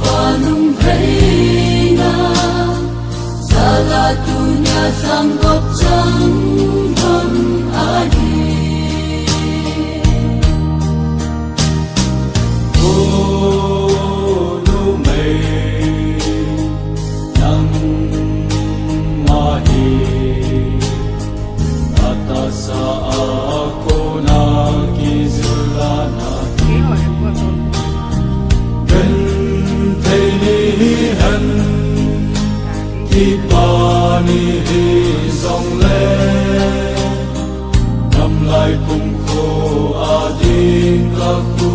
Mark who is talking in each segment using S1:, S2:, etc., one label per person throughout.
S1: panung reina salah dunia sanggup jangan akhir
S2: lumei nang mahir atas aku nakizulana gentilihan tipani hizong le nằm lại cùng khô adin kaku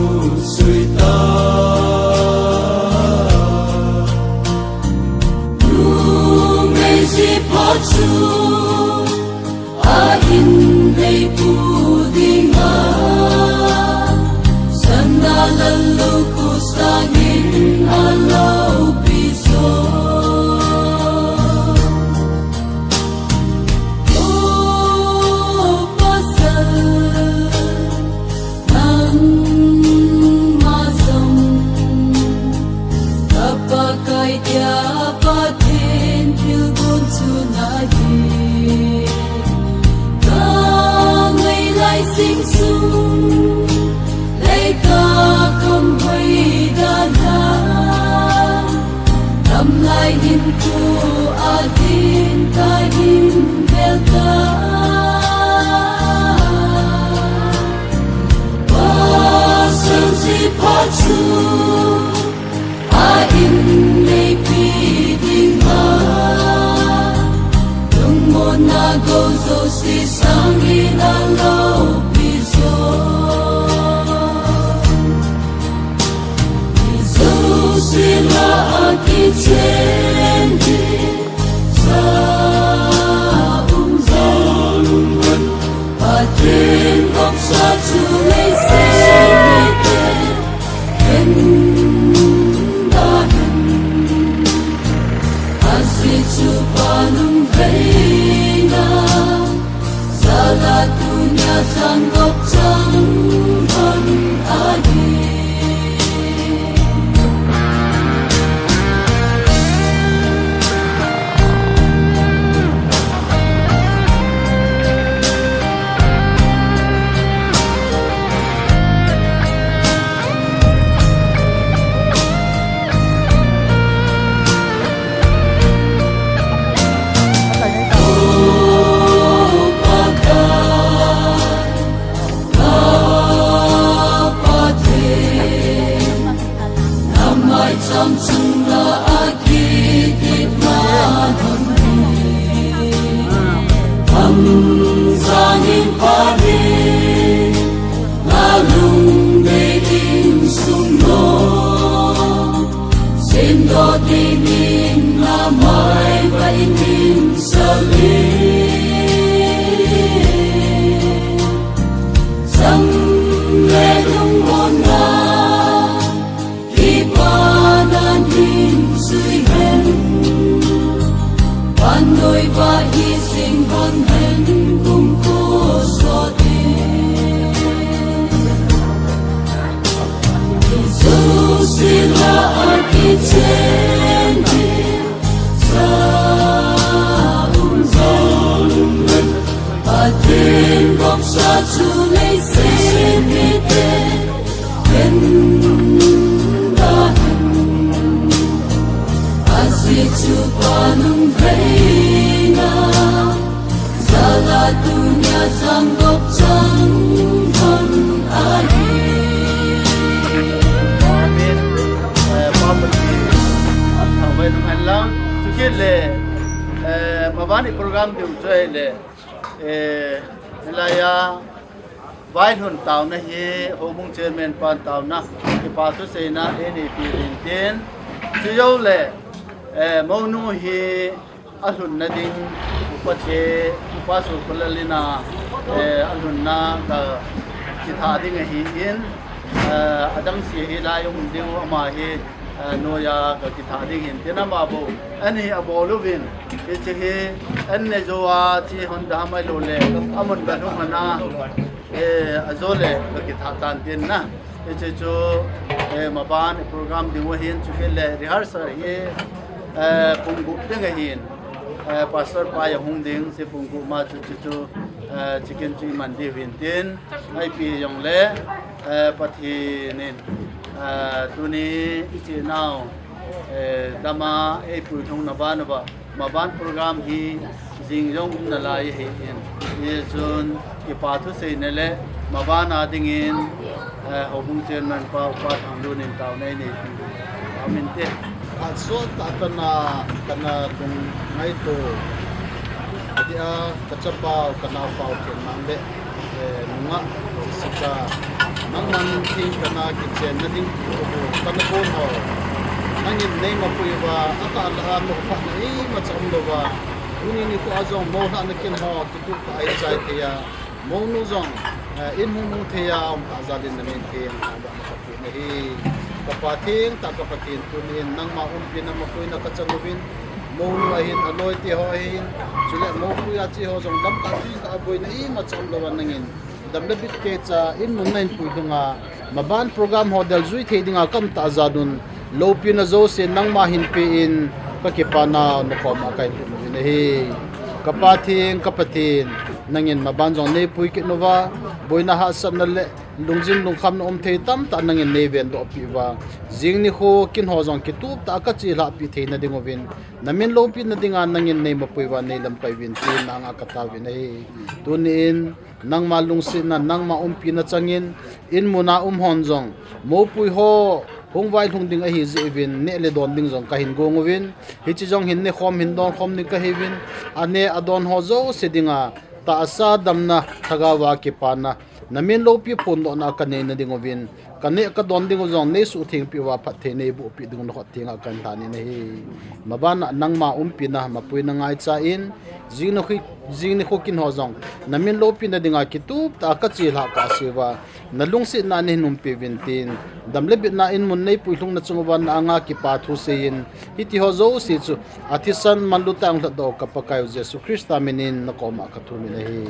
S2: suita
S1: si pachu ain lei pudinga sandalalu ku sangin alau piso oh pasal nang masam tapakai dia patin pilgun sunagi kangai lai sing sung lai ka kam hui dana tam lai hin ku adin ka hin belta pasal si pachu ain nei pidinga tungmona gozo si sangin alau piso piso sila akichendi sa umzalungan patin kok sa chulay senite Asitu panung reina salah dunia sanggup jangan akhir trong chung là akikit manoni thầm giangin padi ngalung de in sumno sendo dinin namai va inin sali sam le lung mona Panoi va hi sing van hen kum ko so ti Jesus sila akichendi sa umzalungan patin kok sa chulay senite Asitu panung reina salah dunia sanggup jangan akhir
S3: Amin Allah tukile mabani program di ucele nilaya vai hun tau na hi homung chairman pan tau na ki patu sena NAP rinten chiyo le monu hi alun na ding upache upasu kulalina alun na ka kitha ding hi in adam si hi la yung ding ma hi noya ka kitha ding in tena ma bo ani aboluvin ki hi anne jowa chi honda mai lo le amun ba nu hana azole ka kitha tan tin na che chu ma ban program ding wa hin chu ke le rehearsal ye pung gu ding hin pastor pa ya hung ding se pung gu ma chu chu chicken chi man di win tin ai pi yong le pathi nin tu ni ichi now dama e pu thong na ba ma ban program hi jing yong na la ye hin ye zon ki pa thu se ne le ma ba na ding in hobung chen man pa thang lu nin taw nei ni amin te so ta kana tung ngai to dia kachapa kana pau chen mang de nunga sika mang man thi kana ki chen na ding kana kon ho angin nei ma pui wa ata la no pa nei ma cham do wa uni ni ko azong mo na na kin ho ki tu pa ai chai te ya mo nu zong in mu the ya ta za din na men ke ba ma ka pu nei kapating ta kapatin tunin nang maun pinamakoy na katsangubin mo nuahin aloy ti hohin sule mo kuya chi ho jong dam ka ti ka boy na i macham lawan nangin dam lebit ke cha in mun nain puidunga maban program hodel zui thedinga kam ta zadun lo pina zo se nang ma hin pe in ka ke pana no khom akai tu ni hi kapatin nangin maban jong ne pui ke nova boina ha san na le lungjin lungkham na thei tam ta nangin ne ven do pi wa jing ni kho kin ho jong ki tu ta ka chi la pi thei na dingovin namin lo pi na dinga nangin nei ma pui wa nei lam pai win tin na nga ka ta win ei tunin nang ma lungsin na nang ma pi na changin in muna hon jong mo pui ho hong vai thung ding a hi je win ne le don ding jong ka hin gong win hi chi jong hin ne khom hin don khom ni ka hi win ane adon ho zo se dinga ta asa damna thagawa ki pana namin lo pi phun do na ka nei na dingovin kane ka don ding jong nei su thing pi wa phat the nei bu pi ding no thing a kan thani nei mabana nang ma pi na ma pui na ngai cha in jing ni khokin ho jong namin lo pi na dinga ki tu ta ka chi la ka sewa nalung si na ni num pi vintin damle bit na in mun nei pui hlung na chungwan anga ki pa thu se in hiti ho zo si chu athisan manlu tang la do ka pakai jesu krista minin na ko ma ka thu mi nei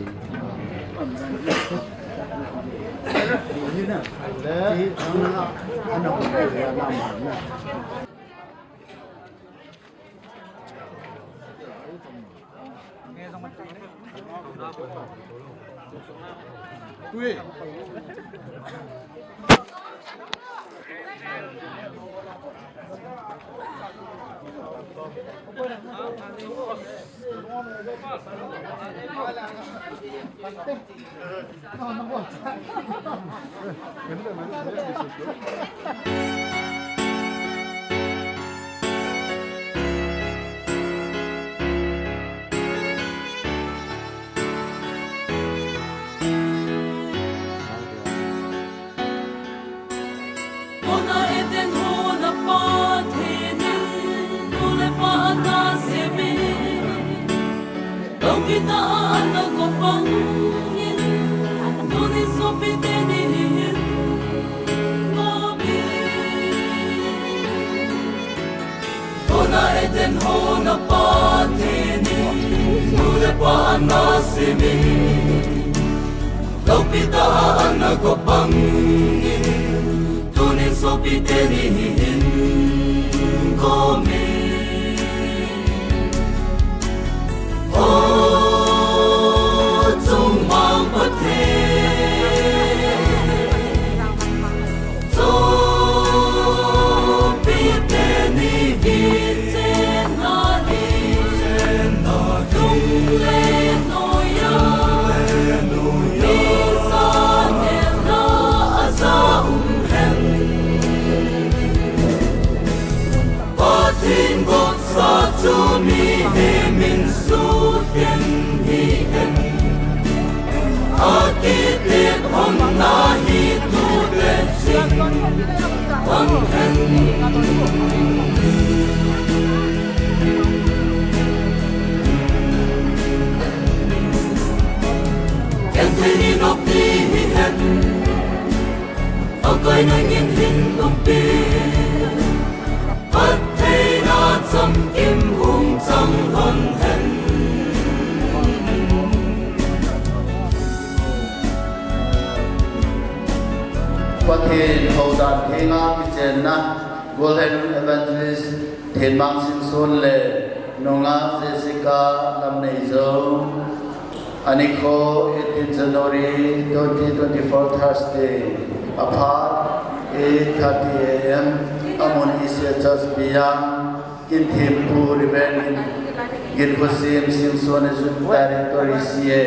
S1: kita anak ko pangin Nuni sopi tenihin Kami Hona eden hona patini Nule pa anasimi Kau kita anak ko pangin Nuni sopi tenihin Kami Hãy
S3: What thâu đàn thế nga cái trên na Golden Evangelist Thiên Mang Sinh Xuân Lệ Nonga Jessica Lam Nei Zo Aniko 18 January 2024 Thursday apart 8:30 a.m. Amon Isya Church Biyang Kin Thim Pu Riven Gin Kusim Sim Xuân Director CA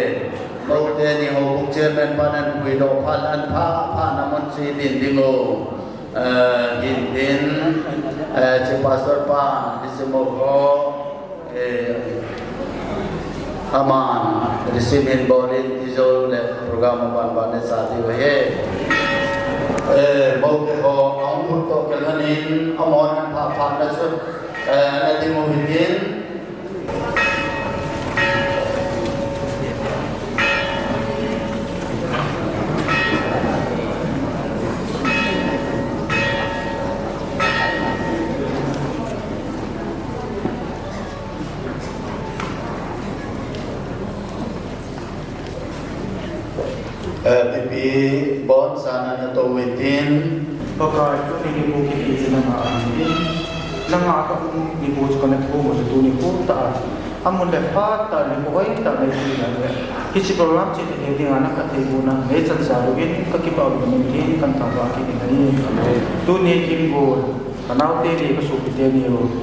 S3: Bầu tên thì hồ bục chairman panan quỷ độ phan an pha namon si din dingo hin din si pastor pa si moho aman receive hin bolin tizo le program ban ne sati wahe bầu ke ho ong put to kelhanin amon pha na su na dingo hin din pipi bon sana na to within
S4: pagka ito nilipo kiti na nga amin na nga akong lipo sa connect po mo sa tuni po taas amon le pa ta lipo ay ta na ito na kisi program si hindi nga nakatibo na may sansarugin kakipaw naman din kantang kini na yun tuni kimbo kanaw tini kasupit niyo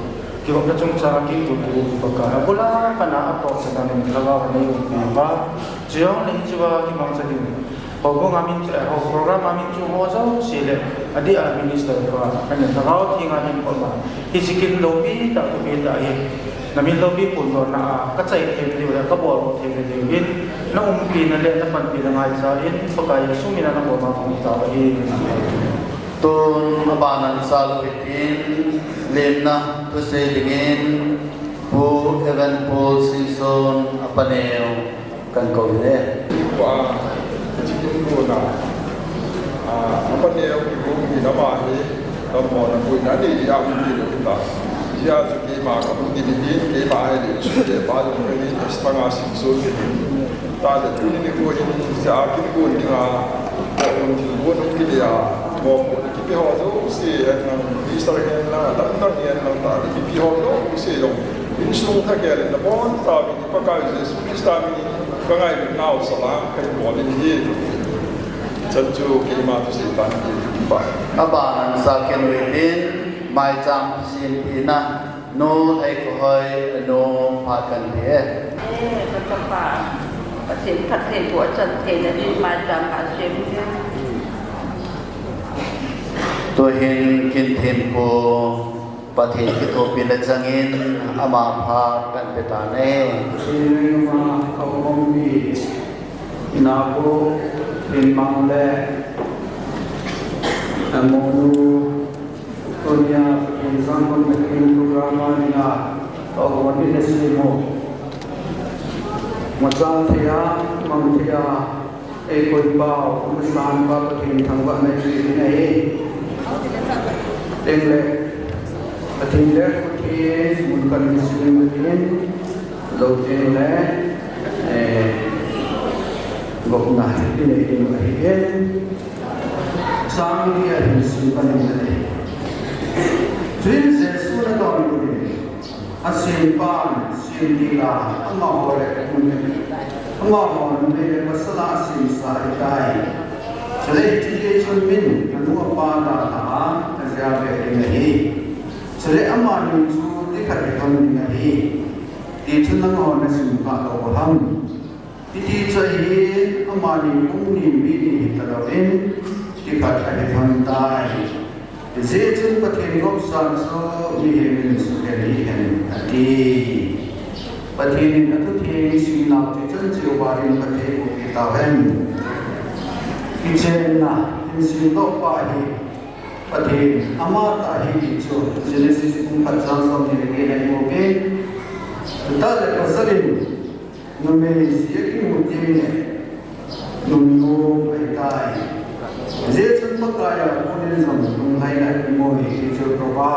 S4: kiwag na chung sa akin kung pagka wala ka na ato sa namin kagawa na yung pinaba siyang nahijiwa kimang sa din Pagkong amin program amin cuma jauh sila, ada administrator juga. Kerana kalau tinggal ni pun mah, isikin lobby tak tu beda ye. Namin lobby pun na kacai tempat dia, kabur tempat dia. Na umpi na le na panpil na ngayon pagkaya sumina na po mga kumitawa ye.
S3: Tun abanan saluitin lemna tu selingin bu evan Paul Simpson apaneo kan kau ni.
S5: Cikin apa ni yang kita ni nama ni, nama orang pun ada dia ambil dia kita. Dia suki mak kamu ni dia bahaya dia suki bahaya ni setengah singsul ni. Tak ada tu ni pun ini seakin pun dengan orang pun mungkin dia mau kita harus usi Israel lah, tak ni lah tak. Kita harus usi dong. Ini semua tak kira ni. Pun tapi ni pakai Yesus Kristus ni. Có ngày mình nào sẽ làm cái món gì chân chú cái mà tôi sẽ làm gì vậy
S3: các bạn sa kiến within mai chăm xin ina no thấy có hơi no phạt cần thế
S6: các bạn phát triển của chân thể là đi mai chăm phát triển
S3: tôi hiện kinh thêm củaประเทศที่โทปินและจังอินอามาพากันไปตาเน่
S4: มาเขาคงมีนาโบเป็นมังเลนโมนูตัวนี้เป็นสังคมเป็นโปรแกรมนี่นะเอาวันนี้สิโมมาจังเทียมังเทียไอ้คนบ่าวมุสลิมก็เป็นทางวันในที่ไหนเองเลย Atinda kuti mulkan muslimin lautin le gokna ini ahihen sang dia musliman ini twin sesuna dong ini asin pan sin dila amma hore ini masalah asin sahidai jadi tiga cermin yang dua pada tahan terjadi ini Sele aman itu dekat dengan ini, di cenang orang sempat orang, di cahaya aman itu ni terdapat dekat dengan tai. Di sini pakai gopsan so ni sekali hati. Pakai ni tu tiang sinar tu cenci warin pakai kita hen. Di cenah di sini dopai. Pati amata hi cho Genesis kung patsang som ni lagi mo ke tata kasalin no me siya ki muti ne no ai tai je chun pakaya kunin sam tung hai na mo hi cho proba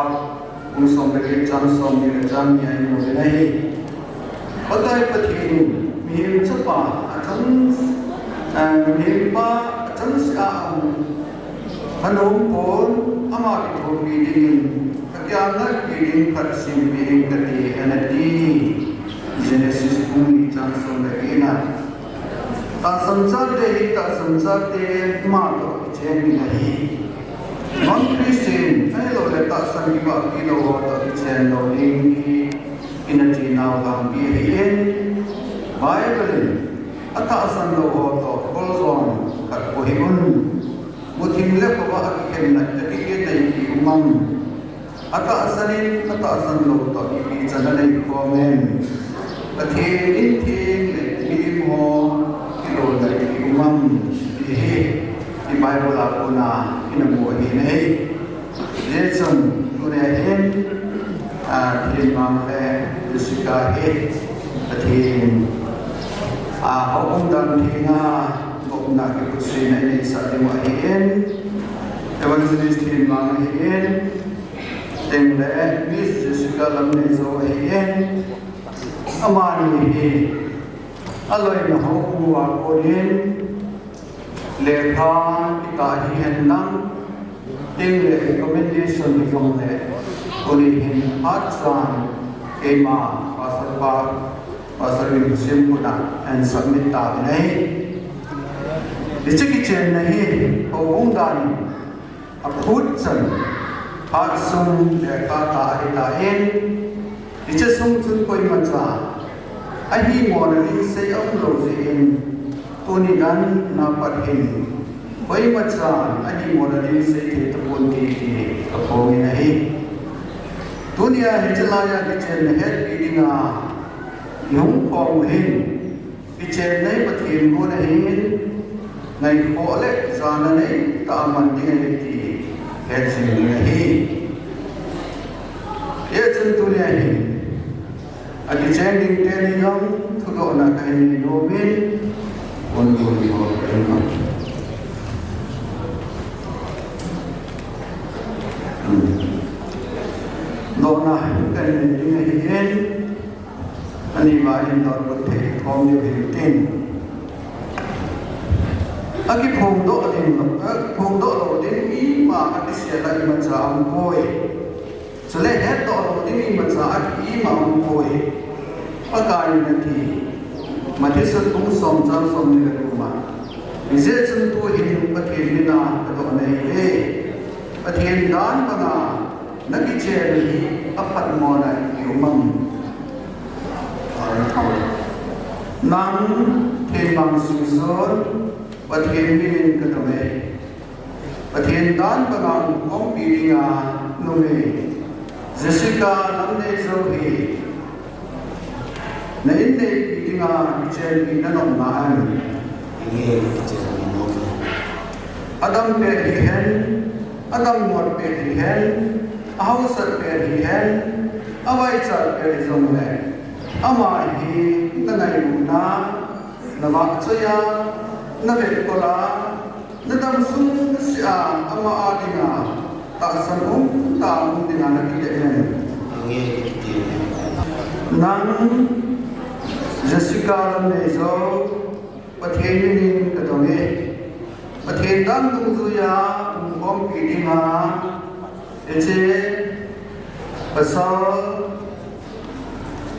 S4: kung som ke chan som ni jam ni ai mo nei patai pati ni mi chapa atang mi pa atang sa ขนมโอนอามาติโทปีดินขยานักปีดินขัดสิมปีดินกติอันดีเจเนซิสปุ่งจังสมเลกินะตาสัมจัดเดหิตาสัมจัดเดมาโตเจมินะฮีมันคริสเตียนไอ้โลเลตาสังกิบะกิโลโตเจนโลลิงฮีอินจีนาวกัมบีเอ็นไบเบิลอัตตาสันโลโตโคลซอนขัดโอฮิมุนมุทิมเล็บว่าอักเข็มนักตะกี้เกตอีอุมังอัตอาสันินอัตอาสันโลตอีปีจันนัยคอมเมนตะเทียนอินทีเลมีโมกิโลตอีอุมังที่ที่ไบเบิลอาปุนาอินโมฮิเนเจสันตุเนเฮนทีมังเลดุสิกาเฮตะเทียนฮอกุมดันทีนาnak ikutin ini satu mahien, evangelis tim mahien, tengah bis segala mezo mahien, aman mahien, aloi nahu wakorin, lekhan kita hien nang, tengah recommendation dijongle, korihin hatsan, ema pasal musim puna, and submit tabinai. Dici chen nahi hong dan aphut chan har sum le ka ta ri la en dici sum chun koi ma cha ai hi mo na ni se ang lo je en to ni dan na pat hin koi ma cha ai hi mo na ni se te ta pon ti ti ka pho ni nahi dunia hi chala ya di chen he bi dinga yong pong hin di chen nei pathin go na hin ngày khổ lệ do nó đấy tạo mặt như này thì hết gì nữa hi hết chân tu này anh đi chơi đi chơi đi không thu độ là cái đồ bên còn đồ gì họ cái nào đồ này cái như này hết anh đi vào hiện tại có thể không nhiều hiểu tin aki phong do lo din mi ma aki sia la ima cha am poi chale het do lo din mi ma cha aki ma am poi pakai na ti ma thi sa tung som chan som ni la ma mi je chen tu hin pathin ni na ka do nei le pathin dan ba na na ki che ni apat mo na yu mang nang thiên bằng sự sớm và thiên nhiên cái tầm này và thiên đán và ngàn ông bị nhà nông nghề Jessica năm nay dâu thì nãy đây bị nhà trên bị nó nồng nàn Adam pe thì hen Adam một pe thì hen áo sạch pe thì hen áo vai sạch pe thì dòng này ama hi na ngai na na ma chaya na ve kola na dam sum sia ama adinga ta sanum ta mun dinga na ki de nang Jessica ne zo pathen ni ka to ne pathen dan tung zu ya bom ki dinga eche pasal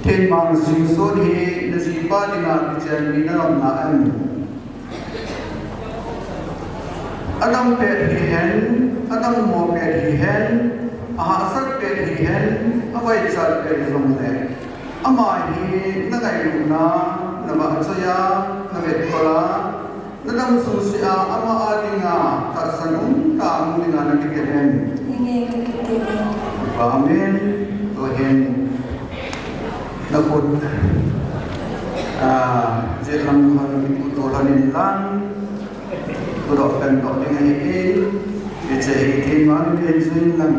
S4: thiên bằng sinh số thì là gì ba thì là chuyện đi nó làm là Adam pe thì hen Adam mo pe thì hen ahasat pe thì hen awai chat pe zong le ama hi na gai lu na ba chaya na ve kola na dam su sia ama adinga ta sanum ta mu dinga na ke hen amen to hen na pun jelang utolan lan utokan kau dengan ini jadi timan kejuilan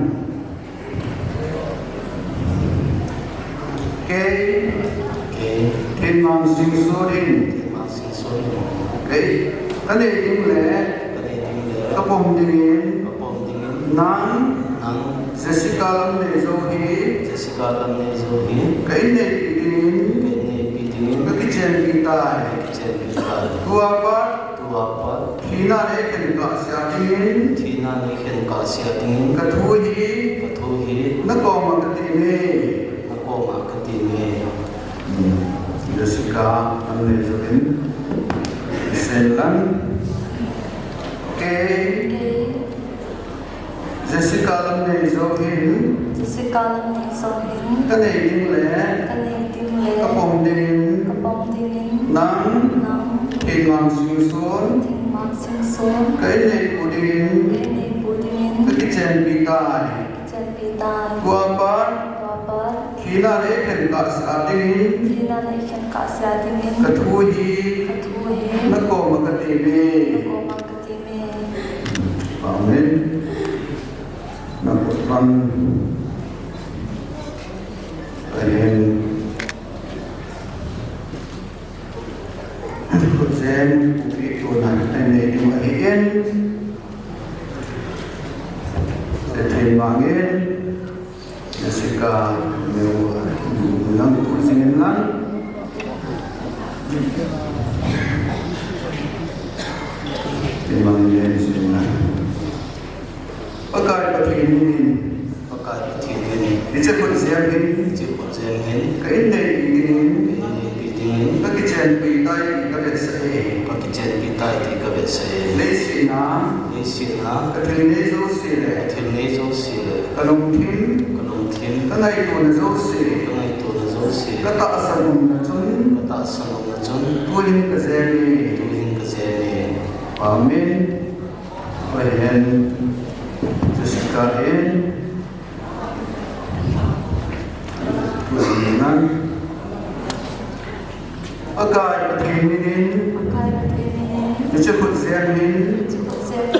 S4: ke timan singsorin ke tadi ini kapom dingin nang Jessica lam ne zohi cái này bị cái chuyện bị tai tua bát
S7: tua pat
S4: khi na lệ khen cả sia tin
S7: thi na ni khen ka sia ting
S4: cả thu hi
S7: ka thu hi
S4: nó còn mà cái gì nè
S7: na ko ma ka ti ne
S4: Jessica anh này cho đến sen lăn cái Jessica lần này cho hin
S1: Jessica lần này so hiến
S4: cái này tiếng lẽ
S1: cái này tiếng lệ
S4: cái bông đen
S1: cái bông tiếng
S4: nắng
S1: nắng
S4: thì ngang xuống xuống
S1: thiên mạc sinh xuống
S4: cái này của đen
S1: cái này bù tiếng
S4: cái chân bị tai
S1: chân bị tai
S4: qua bát
S1: qua bớt
S4: khi na lệ khen cả sia tin
S1: khi na lấy khen cả xa tiếng
S4: cái thu hi
S1: cái thu hiến
S4: nó còn mà cái gì nè
S1: cô mang cái tiếng mê
S4: Amen. Nah, Tuhan, kalian Kusen itu nanti ini dimain, terjemahkan, Jessica mengulang kusen lan. Memang dia di sini. Pakai baju ini,
S7: pakai thi ni
S4: disebut siapa ini?
S7: chi ko chen hin
S4: Kain ini,
S7: ni pi ting
S4: bagi jen pitai bagi saya.
S7: ka ki chen pi tai ti ka ve se
S4: Lesina,
S7: ni si na
S4: katrini zosile,
S7: thil nei zo si le
S4: kalungkin,
S7: ka long thin
S4: kanai tu zosile,
S7: ka ngai tu na zo si
S4: kata asalum na chun,
S7: ka ta sa lo na chun
S4: tuin kazeli.
S7: tu hin ka se ni
S4: Amin. Bayan sekalian Tuhan agar berkinin
S1: pakai cái tiếng mê
S4: disebut ziamin
S1: disebut xe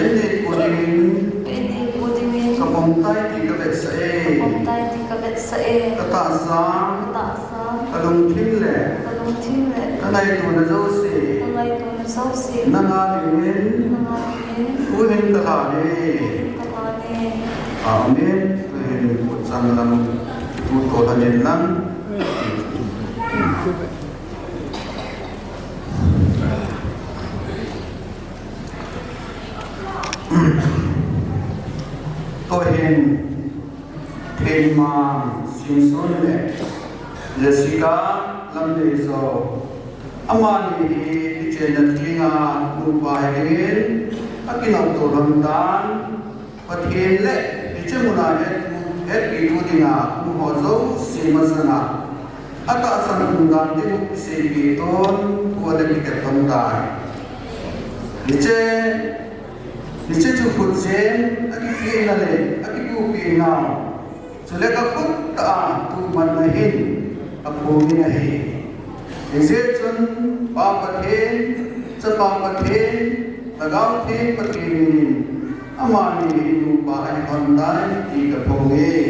S4: ini kuning
S1: cái này bù tiếng
S4: kapongtai di kebet saya
S1: bông tay thì các bạn sẽ
S4: kata asam
S1: tạo ra
S4: kalung kinle
S1: cái lông thiên lệ
S4: kanai tu na zosi
S1: hôm nay tôi là xấu xí
S4: nangalingin Tuhan terhari Amin. Tuhan putusang dalam Tuhan yang lang. Tuhan tema sinsun le Jessica lamdezo amani di channel tinga nubahin akinang tulamdan pathin le Cemuna het itu dia muhozo simasana ata asal tunggang di sebiton kuada kita tondai nice cukup jen aki pinale aki pinau seleka pun ta tu manahin aku minahi nice chun papathin capapathin tagaw thin pathin amani lupa ay kontan di kapongi.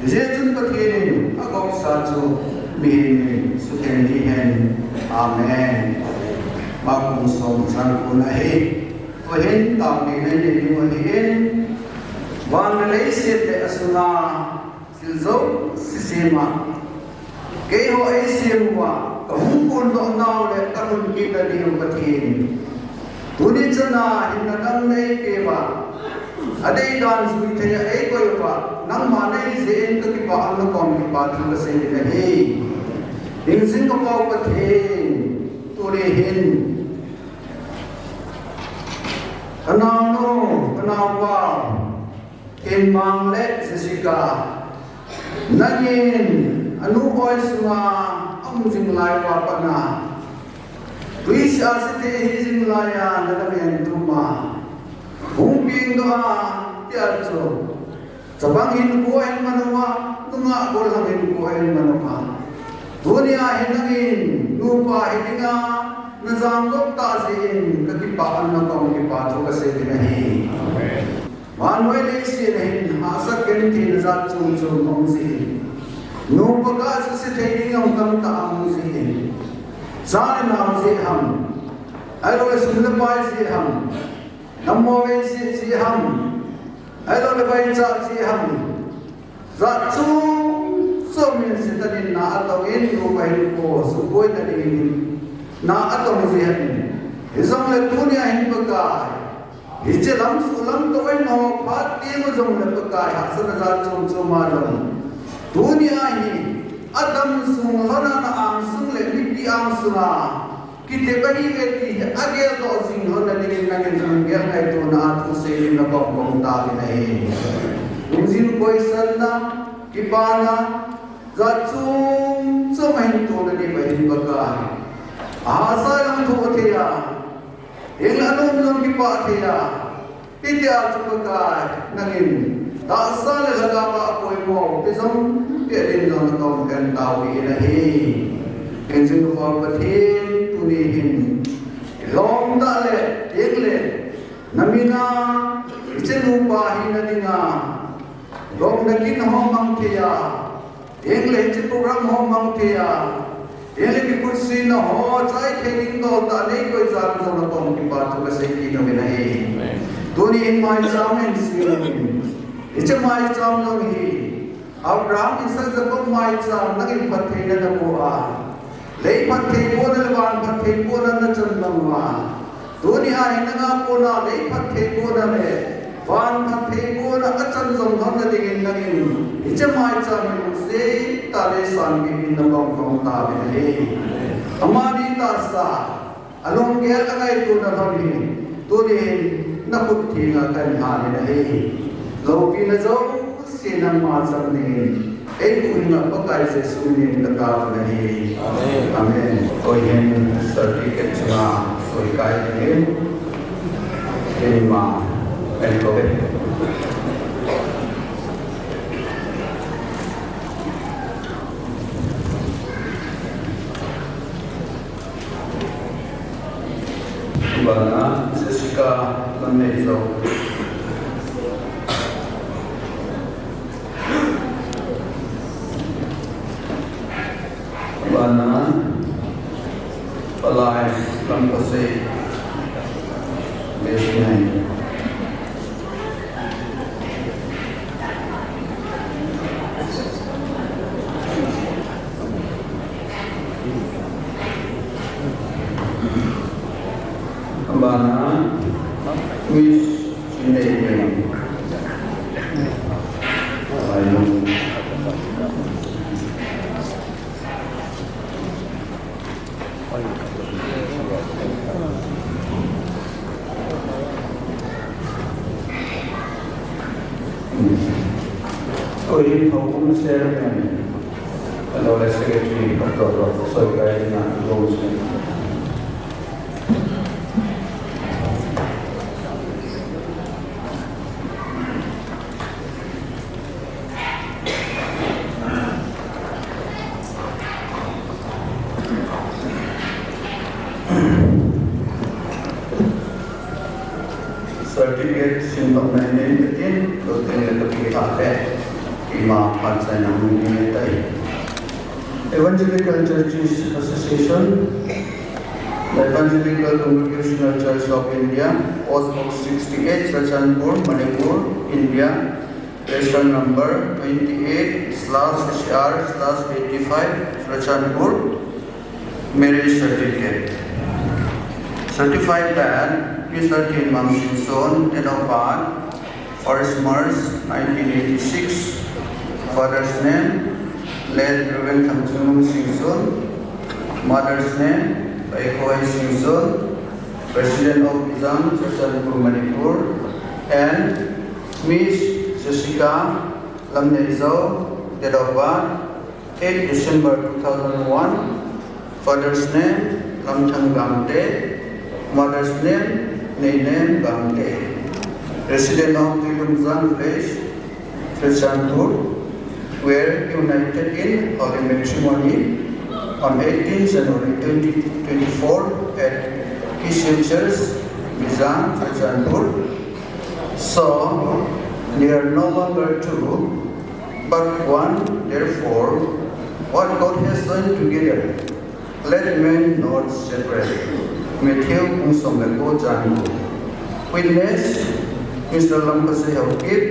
S4: Dijejun patinin agok sajo mihin sukendihen. Amen. Bagong som san kunahi. Tuhin tapi nani dimuhin. Wan malaysia de asuna silzo sisima. Keho ay simwa kahungkun do naw le karun kita diyong patin. Tunit sana hinakang naikewa. Adai dan sui thaya ekoiwa. Nang manai zen kakipa ang nakong kipa thang kasi nahi. Hingsin kapaw pathin. Tulihin. Kanano, kanawa. Kimang le Jessica. Nagin. Anu oy sunga. Ang jinglay wapa na. Tuis asite hizim laya nalayan tuma. Humping doa tiarso. Sabang hinukuhain manuma, nunga kolang hinukuhain manuma. Dunia hinangin, lupa hininga, nazanggop tasin, kakipaan na kong kipato kasi dinahi. Manuel isinahin, hasak ganiti nazat sumsum mong sihin. Nupaga sa sitayin ang kamtaang sihin. Sana naam se हम हेलो सुनपाई से हम नमोवे से हम हेलो लेवाई चा से हम जाचू सोमिन से तनी ना अतोइन नो बाइन को सुकोई तनी ना अतो मुझे हन izong le tunia hin pakai hiche lam sulam to ai no phat ti mo jong le pakai hasana za chom choma jong tunia hi adam sung hana na ang sung le ni pi ang sunga kite bani ve ti age to sing hona ni na ke jong gel ai to na tu se ni na bom bom ta ni nahi uzin koi sanna kipana za chung chomai to na ni bai pakai asa yang to thea eng anom jong ki pa thea itia chukai nangin ta sa le laga pa koi mo pe jong pe din jong tom kan tau wi na hi ken jing for pathin tu ni hin long da le ek le namina ichenu pa hi na dinga long na kin ho mang thea eng le chi program ho mang thea ele ki kursi na ho chai khening do ta nei koi jam jong na tom ki ba to se ki no na hi doni in my jam and see iche my jam no hi abraham isa ja ko my jam na in pathe na ko a lei pathe ko na ban pathe ko na chan nam wa doni a in na ko na lei pathe ko na le ban pathe ko na achan jong na ding na in iche my jam se ta le san ki na bom bom ta be le amari ta sa along ge ka ngai tu na bani tu ni na put thi na kan ha ni na he lo pi na zo se na ma sam ni e ku na pa kai se su ni na ka na he amen ko yen certificate ma so kai ni ma en ko be bana Jessica Lamezo bana Palai Lampase Besnai bana Miss Chinese ayo oi thong chairman hello secretary Dr. Soikai na Rose certificate sin tộc này nên tự nhiên đầu tiên là tập kỹ thuật đấy khi mà phát sinh năng lượng như thế Evangelical Churches Association, the Evangelical Congregational Church of India, Post Box 68, Rachanpur, Manipur, India, register number 28/HR/85, Rachanpur, marriage certificate. Certified that Mr. Kim Mam Sing Son, date of birth, 1st March 1986, father's name, late Reverend Thamchung Sing Son, mother's name, Baikoi Sing Son, President of Izam, Rachanpur, Manipur, and Miss Jessica Lamnezo, date of birth, 8 December 2001, father's name, Lamchang Gamte, mother's name, Neinem Gamte, resident of Tilumzang Village, Rachanpur, were united in holy matrimony on 18 January 2024 at Kishu Church, Mizan, Rachanpur. So, they are no longer two, but one. Therefore, what God has joined together, let men not separate. Matthew Ungsomleko Jango. Witness, Mr. Lampase Hokip,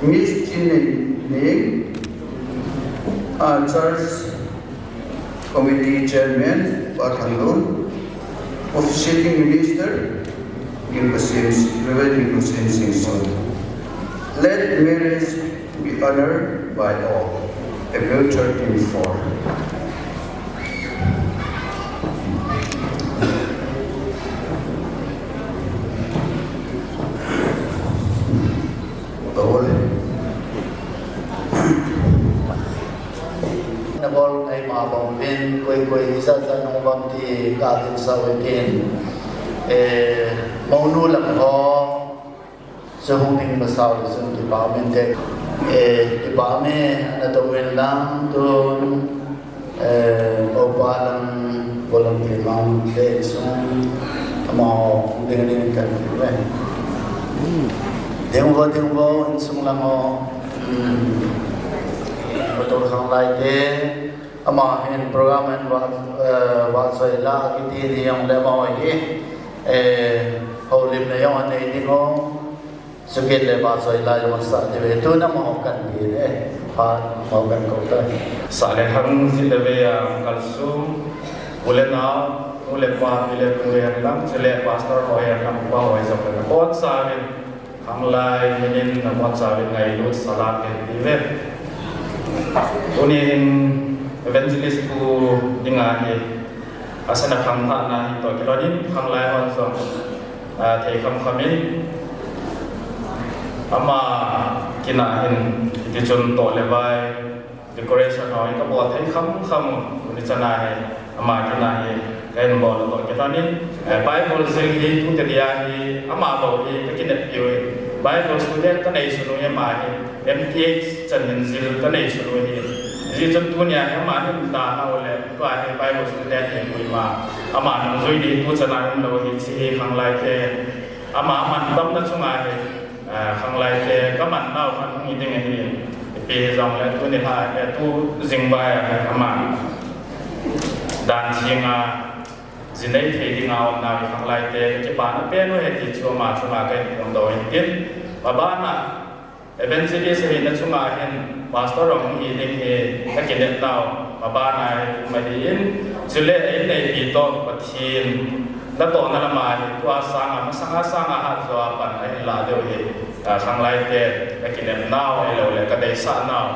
S4: Miss Chinning, Church Committee Chairman, Pathangun, Officiating Minister, Kim Reverend Kusin Singson. Let marriage be honored by all. April 34.
S3: Nabol ay mabong din koy isa sa nung banti katin sa weekend maunu lang ho sa huming basaw sa department department na tawin lang doon opa lang volunteer lang din so mo din kan Deng bo insung lang ho betul sang lain ama hen program hen wa sai la kiti di yang le ma ye hau lim le yang ane ni ko suket le ba sai la yang sa de tu na ma kan di le pa ma kan ko ta
S2: sa le hang si le ve ya kalsum ule na ule pa ile pure ya lam chele pastor ho ya kam pa ho sa ka pot sa le hang lai minin na pot sa le ngai lut salat ke di ve unin evangelist ku dingahi asana khangha na to kilodin khanglai on so thei kham khamin ama kinahin ti chun to lewai decoration oi ka bo thei kham uni chana he ama kinahi kain bo to kilodin bible zel hi tu te dia hi ama bo hi ka kinet pi bible student ka nei sunu ya ma hi MTH chan hin zil ka nei sunu hi ji chân tu nya ka ma hin ta na ole to a he bible student he kui ma ama nang zoi di tu chana hin lo hi chi khang lai te ama man tam na chunga he khang lai te ka man nau khan ni ding hi pe jong le tu ni ha tu jing ba ama dan chinga zinai the ding a na khang lai te ke pa na pe no he ti chuma ke ong do hin tin ba na evangelist he na chunga hin pastor ong hi ding he ka kenet tao ba na ma hin chule ai nei pi to pathin na to na la ma hi tua sang ma sang ha zo pan ai la de hi sang lai te ka kenet nao ai lo le ka dei sa nao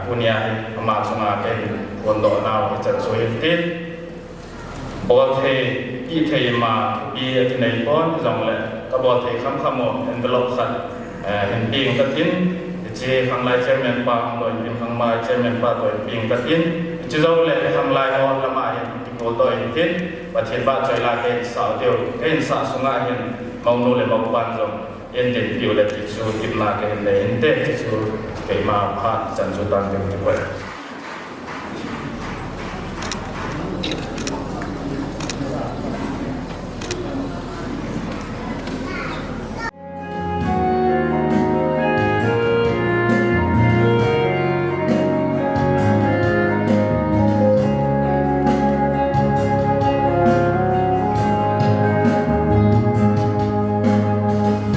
S2: punya hi ma chunga ke kon do nao hi chan so hin tin bo the i the ma bi ti nei pon jong le ka bo the kham mo envelope khat hin ping ka tin chi khang lai chairman pa loi pin khang mai chairman pa loi ping ka tin chi zo le khang lai on la ma hin ti ko loi tin pa thien ba choi la ke sa teu ke sa sunga hin mau no le mau ban jong en den piu le ti chu tim na ke le en te ti chu ke ma pha chan chu tan ke ti wa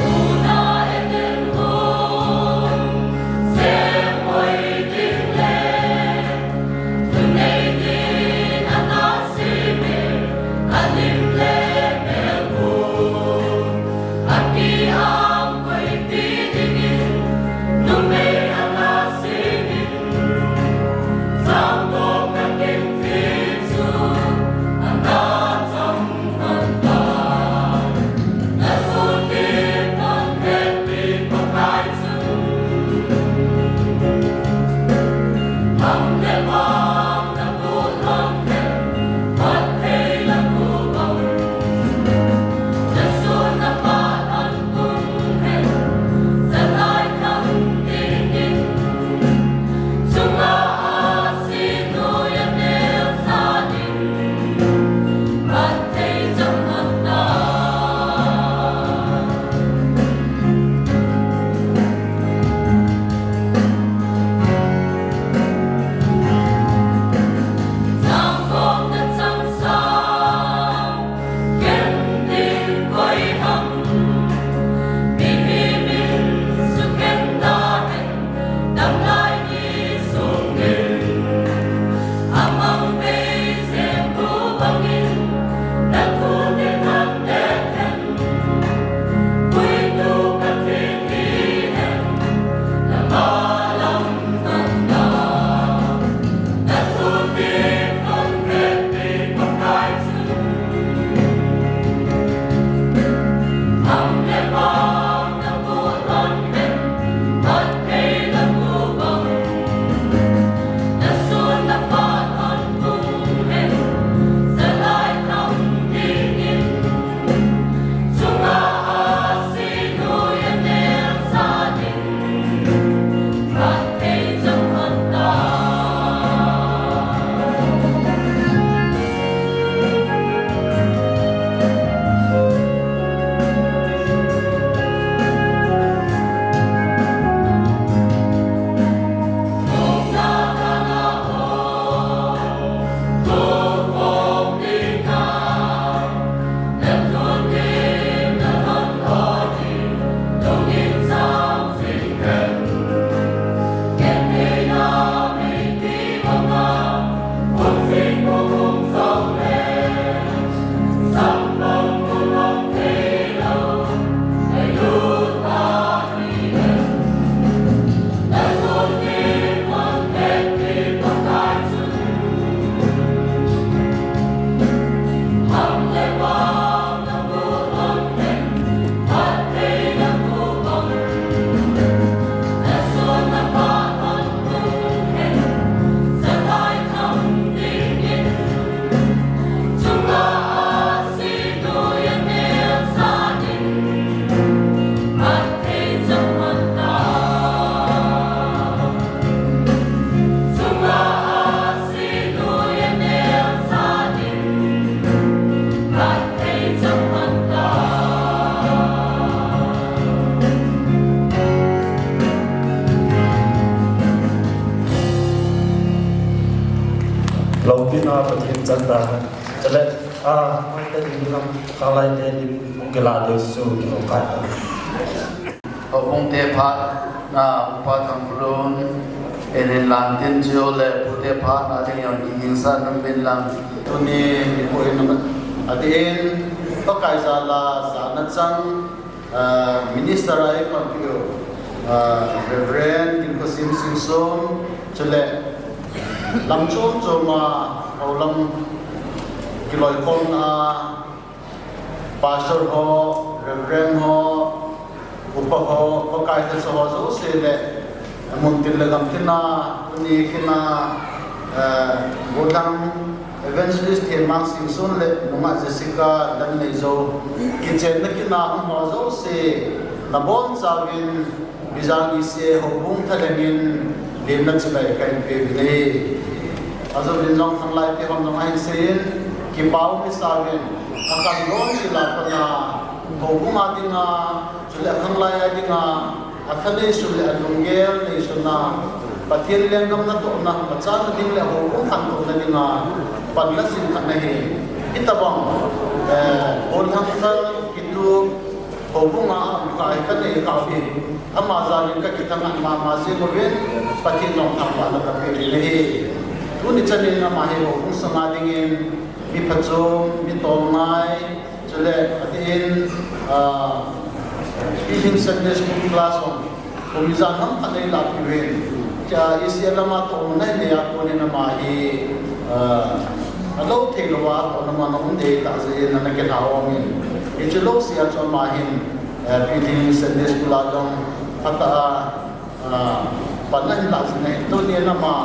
S1: Una en el home se puede
S8: pina pathin chanda chale mai te ni lam kalai te ni gela de su no kai
S3: ho bung te pha na upa thang run enen lan tin jo le pu te pha na ding yon ing sa nam bin lam tu ni ko in adin to kai za la sa na chang minister ai Pompeo Reverend Kim Sim Som chale lam chom choma olam kiloi kon na pastor ho Reverend ho upa ho ko kai ta so zo se le mun tin le gam tina ni kina godam evangelist the mang sim son le noma Jessica dan nei zo kitchen na kina ho zo se na bon savin bizangi se ho bung thalemin lim na chilai kai pe ne azo bin long thang lai pe hom long ai sen ki pau mi savin akan lon ki la pana ho bung adinga chule thang lai adinga athale sule alungel nei suna pathian lengam na to na machan na ding le ho bung khan to na dinga panla sin khan nei itabang ol thang sal kitu ho bung a kai ka nei ka bi ama zalin ka kitang ma se mo ven pathian long thang pa na ka pe le tu ni chani na ma he ho bung sama dingin mi phachom mi tom nai chule adin evening Sunday school class on komizan ham khanei la piwen cha isialama to nai ne ya ko ne na ma hi alo thelowa to na ma na unde ta se na na ke na o min e chlo sia cho ma hin evening Sunday school la jong ata panan la ne to ne na ma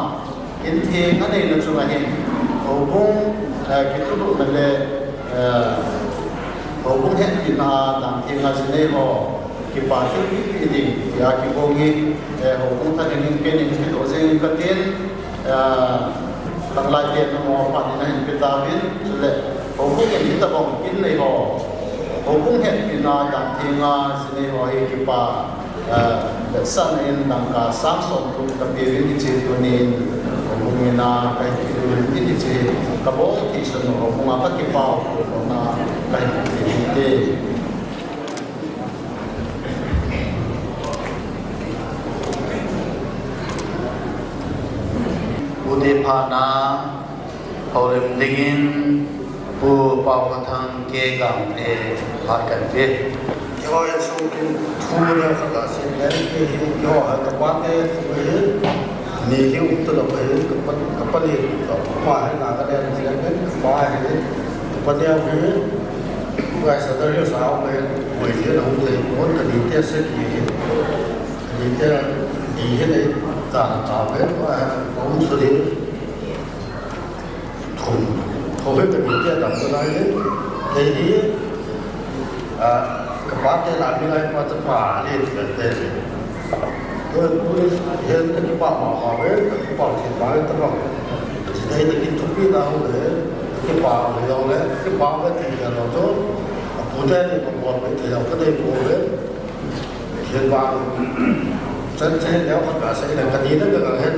S3: in the na ne na chu ma hin o bung ke tu lu na le ho bung het ki na dang thi nga se ne ho ki pa thi ki ding ya ki bongi ho bung ta ning ke ning ki to se ka tin tang lai te mo pa ni na pe ta vin so le ho bung ke ni ta bong kin nei ho bung het ki na dang thi nga se ne ho hi ki pa san in dang ka sang som tu ka pe rin ni che to ni bung na ka ni ni che ka bong ki so no bung a ka ki pa na kai te ude phana holem dingin pu paw thang ke gang te phat kan te
S5: yo ya so kin thu na ka sin le ke yo ha ka pa te ni ke ut lo pe ka pa ni to ma na ka de si le pa he pa de ke wa sa da yo sa o pe wo ye na u te mo ka ni te se ki ni te ni he ne ta pe wa om su de thùng hầu hết các những đọc tôi nói đến thì các bác cái làm như này mà tất cả lên gần tên tôi hiện cái bảo họ với cái bảo thì bảo tất cả thì đây là cái thông tin nào để cái bảo thì đâu đấy cái bảo cái thì là nó tốt cụ thể thì còn phải thì cái đây cụ đấy hiện bảo chân thế nếu tất cả sẽ là cái gì đó là hết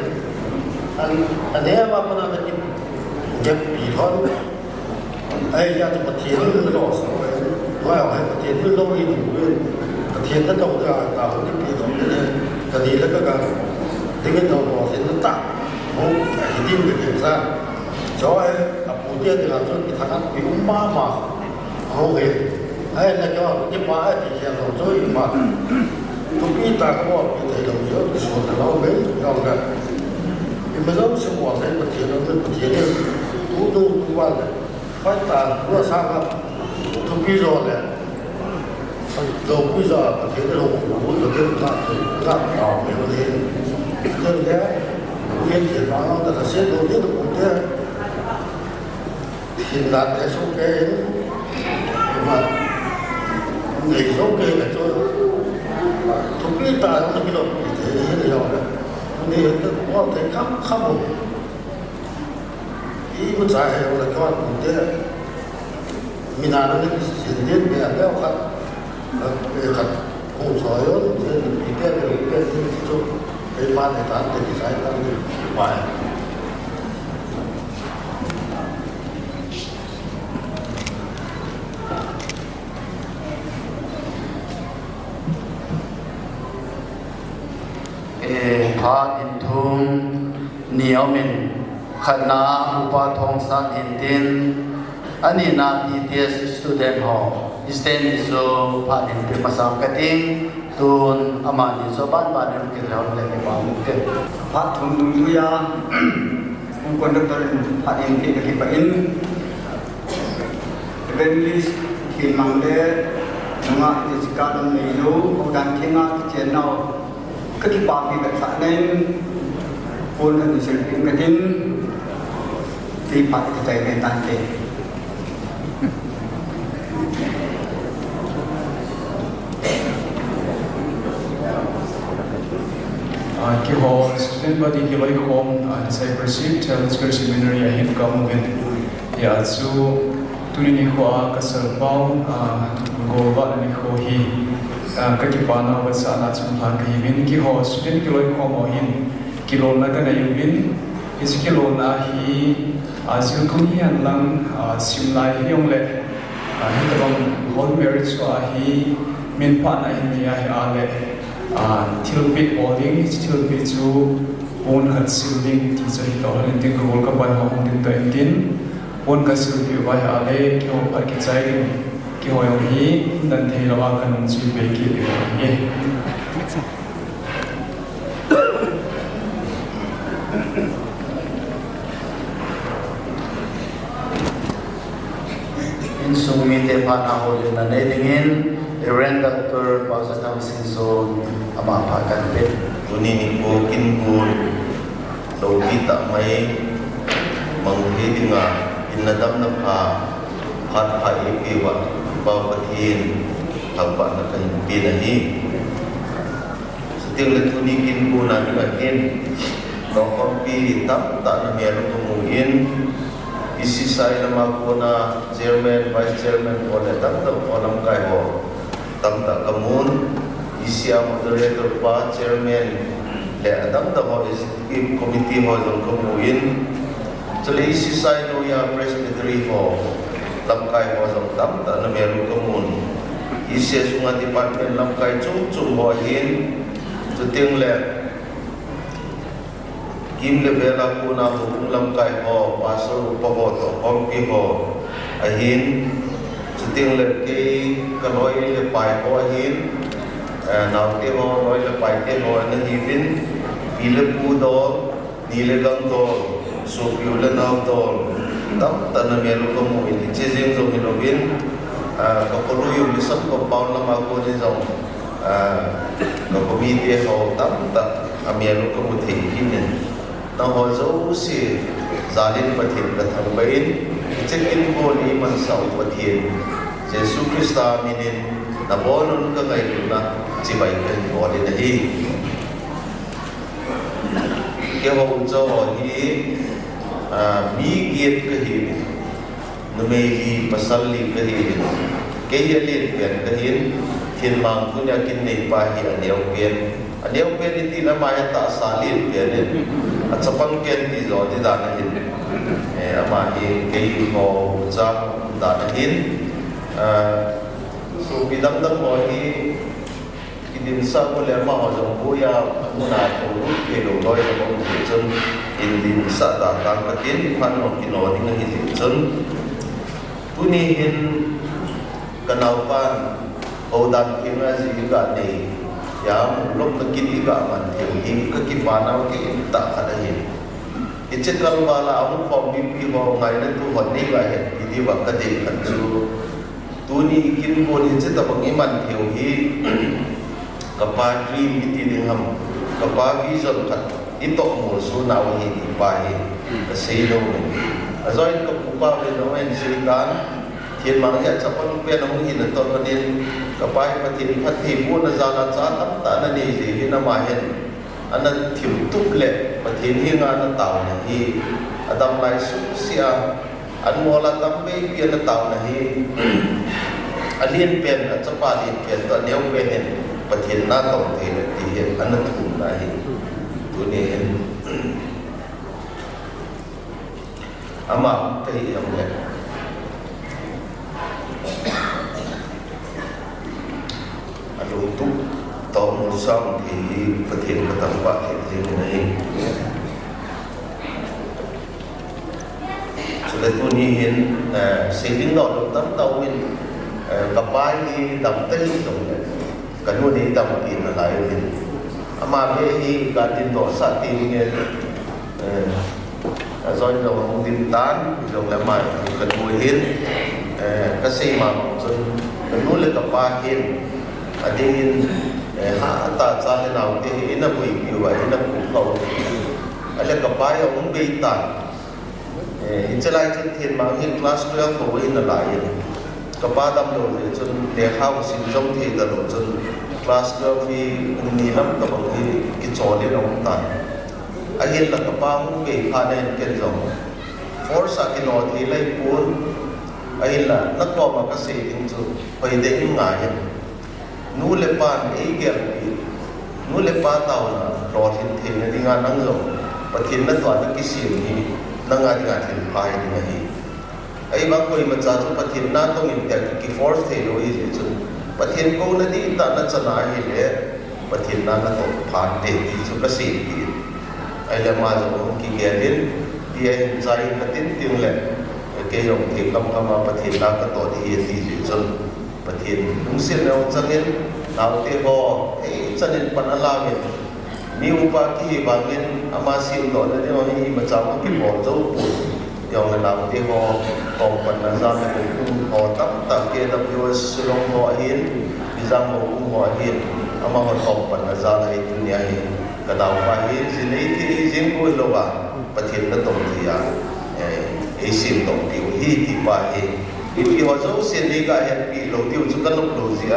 S5: anh ấy mà có cái nhập bị thôi ai ra thì bật thiên nó lò sao vậy nói là bật thiên nó lâu đi đủ luôn bật thiên nó đâu ra tạo cái bị thôi cái gì đó cái cái đầu lò thì nó tặng không phải tin được kiểm tra cho ai đầu tiên thì làm cho cái thằng ăn bị má mà không hề ai là cho cái má thì hiện đầu chơi mà không biết ta có một cái thầy đầu giữa cái số là nó mấy đâu cả nhưng mà giống sinh hoạt thấy bật thiên nó tu qua này phải ta vừa sang á tu bây giờ này đầu bây giờ có thể là hùng rồi cái làm tàu này có thể chân thế nhiên chỉ nói nó là sẽ đầu tiên là cũng thế thì là cái số cái mà người số cái là cho tu bây giờ nó cái đầu thì thế nào đấy thì có thể khắp một 이 문자에 올라 교환 문제 미나는 신진 배가 각 공소요 이때를 좀 일반에 단데 디자인 단데 봐요
S3: พาอินทุมเหนียวมินขณะอุปทองสันอินตินอันนี้นาทีเทสสตูเดนฮอลอิสเตนิโซพาอินติมาสังกัดตุนอามานิโซบ้านบ้านนึงเกี่ยวกับเรื่องความมุ่งเกิดพระทุนดุลยาองค์กรดรพาอินติกับที่พาอินเวนลิสขีมังเดนงาอิสการ์ไม่รู้องค์การเข่งงาที่เจนเอาก็ที่ปาปีแบบนั้นคนกันดิฉันเป็นกันดินที่ปัจจัยในตันเอง
S9: Ki ho student body ki loi khom sai perceive tel school seminary a hin kam win ya chu tuni ni kho ka sal pau go wa ni kho hi ka ki pa na wa sa na chung han ki win ki ho student ki loi khom o hin ki lo na ka na yu win is ki lo na hi azil ku hi an lang sim lai hi yong le hi ta bang whole marriage wa hi min pa na hin ya hi a le till bit boarding till bit chu on hat silling ti chai to han tin ko ka bai ho tin to tin on ka sil bi bai a le ki ho par ki chai ki ho yo hi dan thei lawa kan chi be ki ye
S3: in sumi te pa na ho le na ne dingin Iran Doctor Pastor Nam Sinson ama pakan pe
S7: Tuni ni ko kinbun do kita mai manghi dinga inadam na pa hat pa iwa ba pathin thapa na kan pinahi seting le tuni kinbun na ngakin no kopi tap ta na mero tumuin isi sai na makona chairman vice chairman ko le tak tak olam kai ho tam tak kamun isia moderator pa chairman le adam da ho executive committee ho jong kamuin chale isi sai no ya presbytery ho tam kai ho jong tam ta na meru kamun isia sunga department lam kai chung chung ho hin chuting le kim le vela kuna ho lam kai ho pastor pa ho to kompi ho ahin chuting le ke kaloi le pai ho ahin nào tiêu ho nói là bài tiêu ho nó hi vin pi le pu do ni le gang do so pi le nào do tam ta na me lo ko mu ni che jeng zo ni lo vin ko ko lu yu ni sab ko paun la ma ko ni zo ko ko mi te ho tam ta a me lo ko mu thei ki ni na ho zo si zalin pathin ka thang bain che kin ko ni man sau pathin Jesus Christa minin na bonon ka ngayon na si Bible ko din na kaya ho unso ho mi giat ka hi numehi pasalli ka hi kaya lin pian ka hin thin mang punya kin nei pa hi aneu pian iti na maya ta salin pian at sa pangken ti zo ti da na hin ama hi kay ho sa da na hin so bidang dang mo hi idin sa ko le ma ho jong buya muna ko ke lo loi mo chun in sa ta tang ka tin phan no kino ding hi chun tuni hin kanau pan ho dan ki na ji ga nei ya mu lok ka ki ga man theu hi ka ki pa na ki ta kha da hi ichikal wala amu form bi ho ngai na tu hon ni ga he idi wa ka de kan chu tuni kin ko ni che ta bang iman theu hi kapa dream iti ding ham kapa vision khat ito mo so na wa hi pa hi ka sei lo ni azoi ko pa le no en sikan thiên mang ya cha pon pe no hi na to nin kapa pa tin phat thi bu na za na cha tam ta na ni ji hi na ma hen anan thiu tup le pa tin hi nga na taw na hi adam lai su sia an mo la tam be pi na taw na hi alien pen a chapa lin pen to neu pe hen pathin na tong the le ti hen an thu na hi tu ni hen ama te am le alu tu to mo sang thì pathin ka tam pa ding nei so le tu ni hin saving dot tam tau min kapai ni dam te dong kan nu ni dam in la lai hin ama he hi ka tin do sa tin nge rồi rồi không tin tán rồi là mày cần mùi hiến cái xe mà rồi cần nuôi lên gặp ba hiến ở đây hạ ta ra thế nào thì nó bị nhiều vậy nó cũng cầu ở đây gặp ba ông bị tàn hiện giờ lại trên thiên mạng hiến class của ông của hiến là lại gặp ba đâm rồi cho để khao xin giống thì là rồi cho class của vì ni lắm các bạn cái trò để ông tàn ahin la kapang ke khanen ken jong forsa ke no thi lai pun ahin la nakko ma ka se ting chu pai de nga hin nu le pan e ge nu le pa taw na ro thin thin ni nga nang jong pathin na twa ki sim hi nanga ni nga thin pai ni nga hi ai ba koi ma cha chu pathin na to min te ki force the lo hi chu pathin ko na di ta na chana hi le pathin na to phan te ti chu ka se ki ai là mà rồi khi nghe đến thì anh trai phát triển tiếng lệ cái dòng thì cầm cầm mà phát triển ra cái tổ thì gì chân phát triển đúng xin nào cho nên nào thì họ cho nên bạn ăn lao mình nhiều ba khi bà nên ama xin đó là nó như mà cháu cái bỏ dấu bụi dòng là nào thì họ còn bạn là ra cái cũng họ tắm kia tập vô sử dụng họ hiến đi ra một cũng họ hiến ama họ còn bạn là ra này dunia hiến cái đầu bài hiến xin ấy thì riêng cô lâu bà và thiên nó tổng thì ấy xin tổng biểu hi thì bài hiến vì họ dấu xin đi cả hiện bị lâu tiêu cho các lúc lâu gì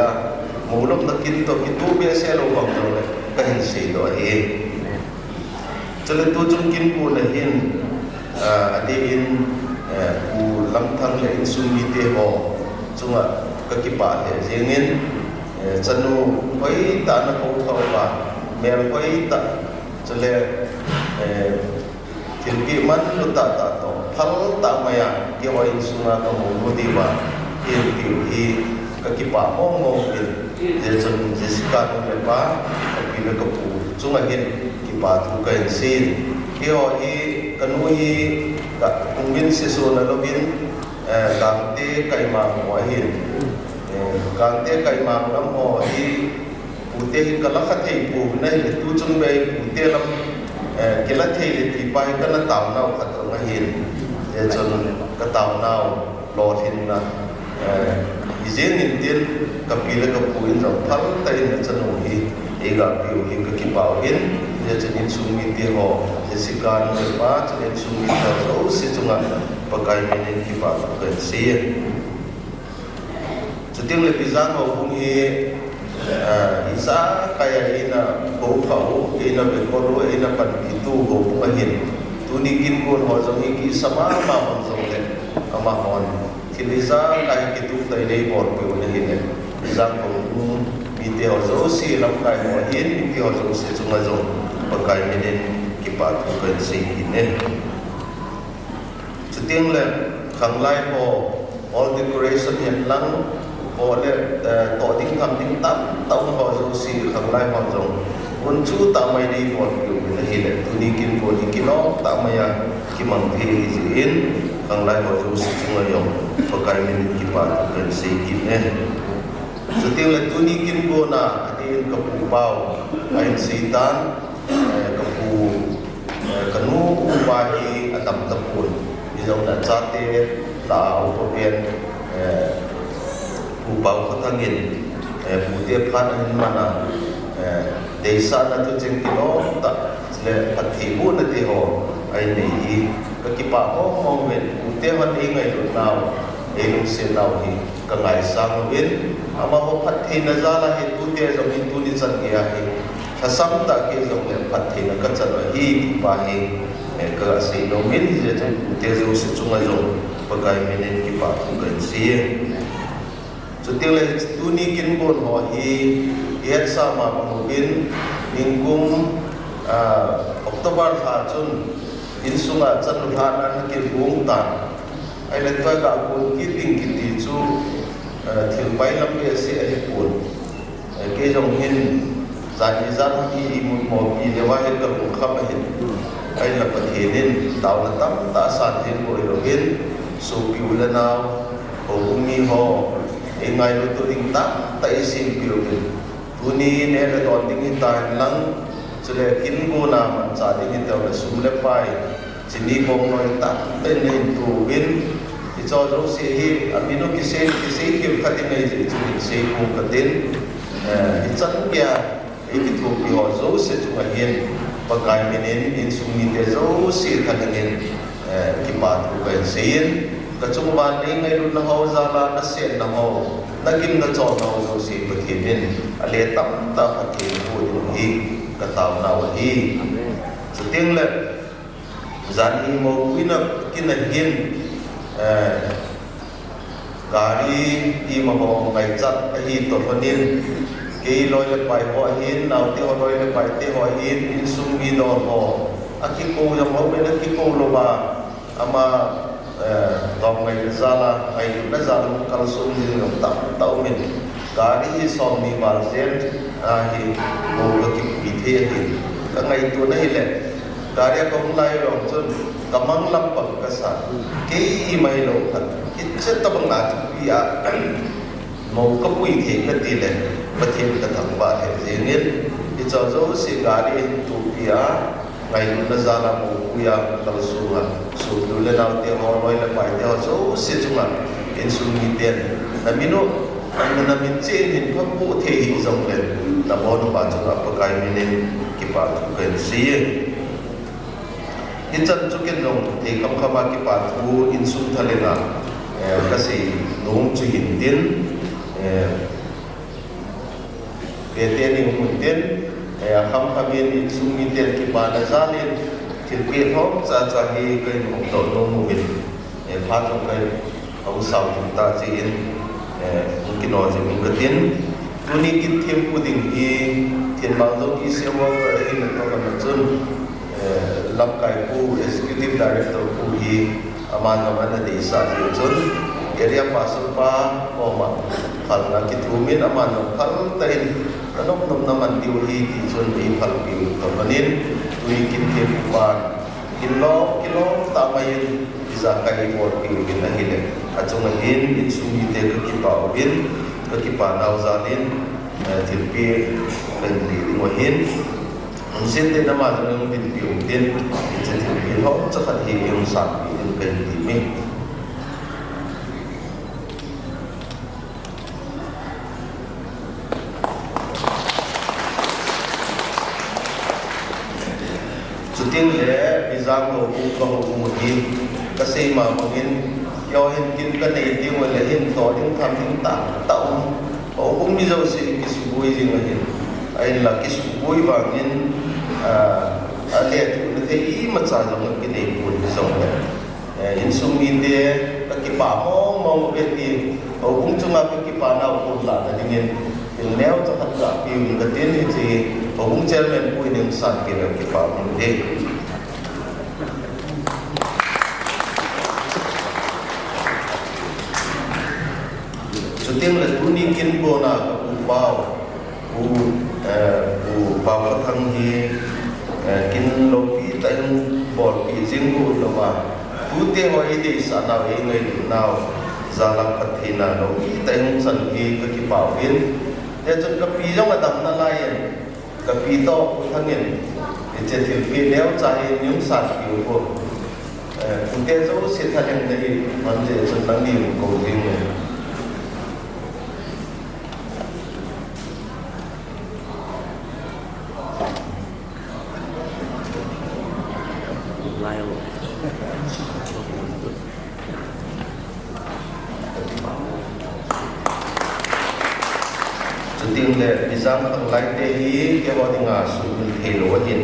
S7: mỗi lúc nó kinh tổ kinh tu bia xe lâu bằng rồi cái hình sĩ đó hiến cho nên tôi trong kinh cô là hiến đi in u lâm thăng là in sung đi tê hồ chung à các cái bạn thì riêng in chân nu với ta nó không thâu và mẹ với ta cho nên thiên bị mất lúc ta tổ thăng ta mày kia vào in sung à có một đi vào hiện tiểu hi các cái bạn mong mong hiện để chân Jessica nó lại ba các cái nó có phụ chung là hiện cái bạn thu cái xin kia họ hi cái nuôi cùng biến sẽ số là nó biến càng tê cây màng ngoài hiện càng tê cây màng lắm họ đi phụ tê cái lá khát thầy phụ này là tu chung về phụ tê lắm cái lá thầy thì bay cái lá tàu nào khát ở ngoài hiện để cho cái tàu nào lọt hiện là dễ nhìn tiền cái pin là cái phụ in rồi thắng tay là cho nó hi để gặp biểu hiện cái bảo hiến để cho nên sung minh tiền họ Jessica người ba cho nên sung minh là dấu sẽ chung ăn pakai mình thì bảo cái gì cho tiếng là bây giờ họ cũng như isa kaya ina cố khẩu ina về con lối ina bận kỳ tu họ cũng hiện tu đi kinh quân họ giống như cái sama mà họ giống thế mà họ thì bây giờ cái tu tới đây bỏ biểu này hiện này bây giờ họ cũng bị họ dấu xì lắm cái họ hiến thì họ dấu sẽ chung là giống pakai mình kipat bukan sihine. Setiang le khang lai ho all decoration hiện lăng ho le to ding tham ding tam tao ho zo si khang lai ho zong un chu ta mai đi ho yu le hi le tu ni kin ko ni kino ta mai ya ki mang thi in khang lai ho zo si chung la yong pakai min kipat bukan sihine. Setiang le tu ni kin ko na adin ka pu pau ain sitan kapu kanu upahi atam tapun izong na chate la upapian upau khatangin putia phan hin mana desa na tu jeng kilo ta le pathibu na ti ho ai nei ka kipa ho mong wen putia han ei ngai lu naw ei lu se naw hi ka ngai sang wen ama ho phathi na za la hi putia jong hin tu ni chan ya hi Hasam tak ke zong le phathi na ka chan hi pa hi ka sei no min je tu te zo se chung zong pakai menen ki pa ku kan si so te le tu ni kin bon ho hi yet sa ma mo bin ningkum October ha chun in sunga chan ha nan ki bung ta ai le ta ka kun ki ting ki ti chu thil pai lam ye se ai kun ke zong hin zani zan hi mun mo pi le wa he ka ku kham he ai la pa the din taw na tam ta san din ko ro gin so pi ula na o mi ho e ngai lo to ding ta ta isim pi ro gin tu ni ne la don ding hi ta lang chule kin go na man cha ding hi taw la sum le pai chini bong noi ta ten nei tu bin i cho ro se hi amino ki se ki khatin nei ji se ko katin i chan kya e ki thu pi ho zo se chu ma hian pakai menen in sumi te zo se khanin ki pa tu ka sein ka chung ban nei ngai lu na ho za la na se na ho na kim na cho na ho zo se pa thi bin ale tam ta pa thi ko hi ka taw na wa hi chu ting le zan hi mo wina kin hian gari ti ma ho ngai chat a hi to honin ke loi le pai ho hin nau te ho loi le pai te ho hin in sum mi do ho aki ko ya mo be na ki ko lo ba ama dom ngai zala ngai na zala kal sum ni ngam ta tau min gari hi som ni wal zen a hi mo ka ki pi the hi ka ngai tu nai le gari ko lai rong chun kamang lam pang ka sa ke i mai lo khat it se ta bang na tu ya mo ka pui the ka ti le pa the ka thang ba he zenil i cho zo si gari tu ya ngai na za la mo ya ka su ha su lu le na te ho loi le pai te ho zo si chunga in su ni ten na mino an na min che ni pa pu the hi zong le na bo no ba chunga pa kai mi ne ki pa ka si in chan chu ken long te kam khama ki pa thu in sum thalena ka si nong chu hin tin pe te ni mun tin kham khamin in sum ni ten ki pa na zalin thil pe thok cha cha hi kai mong to no mu bin pha thong kai au sau chúng ta chi in ki no ji mun ka tin tu ni kin them pu ding hi thiên mang do ki se wa ka in to ka na chun lam kai pu executive director pu hi aman na de sa ji chun area pasal pa o ma khal na ki thumin aman no khal tain anok nom na man diu hi ki chun hi phal pi to manin tui kin ke pa kilo ta mai za kai por pi bin na hile achung hin in sumi te ki pa bin ki pa nau za nin thil pi len li mo hin sin te na ma ng bin pi tin chen thil pi ho cha khat hi yung sa pi in pen ti mi chuting le bizang lo ku ko mu hi ka sei ma mangin yo hin kin ka nei ti wa le hin to ding tham ding ta tau o kum mi zo si ki su bui jing ma hin ai la ki su bui wa ngin a le tu ne te i ma cha zo ki nei ku ni zo le in sum mi de ka ki pa mo mo be ti o kum chu ma ki pa na ko la da ding in il neo cho hat la pi ni ka tin ni chi o kum chairman ku ni san ki le ki pa mo de tiếng là tu ni kin bo na u bao ka thang hi kin lo pi tan bol pi jing bu lo ma tu te ho i de sa na e ngai nào za la pathina lo pi tan san hi ka ki pa win ya chun ka pi jong adam na lai ka pi to ku thang in e che thil pi leo cha hi nyum sa ki bo ku te zo se tha leng dei man je chun nang ni ko ding ne tiếng lệ bizang khang lai te hi ke wa dinga su the lo hin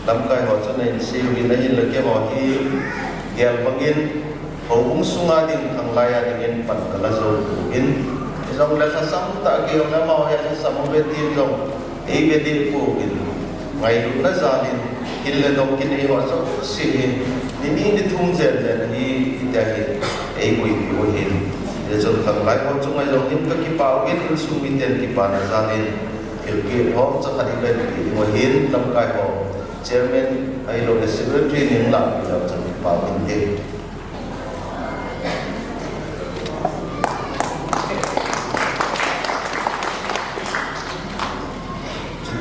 S7: lam kai ho chu nei se wi na hin le ke wa hi gel bangin ho ung sunga ding khang lai a ding pan kala zo in zong la sa sam ta ke na ma ha sa sam be tin zong e be de pu in ngai lu na za din hin le dong kin e ho so si hin ni ni thum zen zen hi ta hi e wi wi hin để cho thằng lái con chúng ai giống những cái bao biết những sự minh tiền kịp bản là gia đình thil ki hom cha khadi le ti mo hin lam kai ho chairman ai lo le secretary ning la pi la cha pa bin te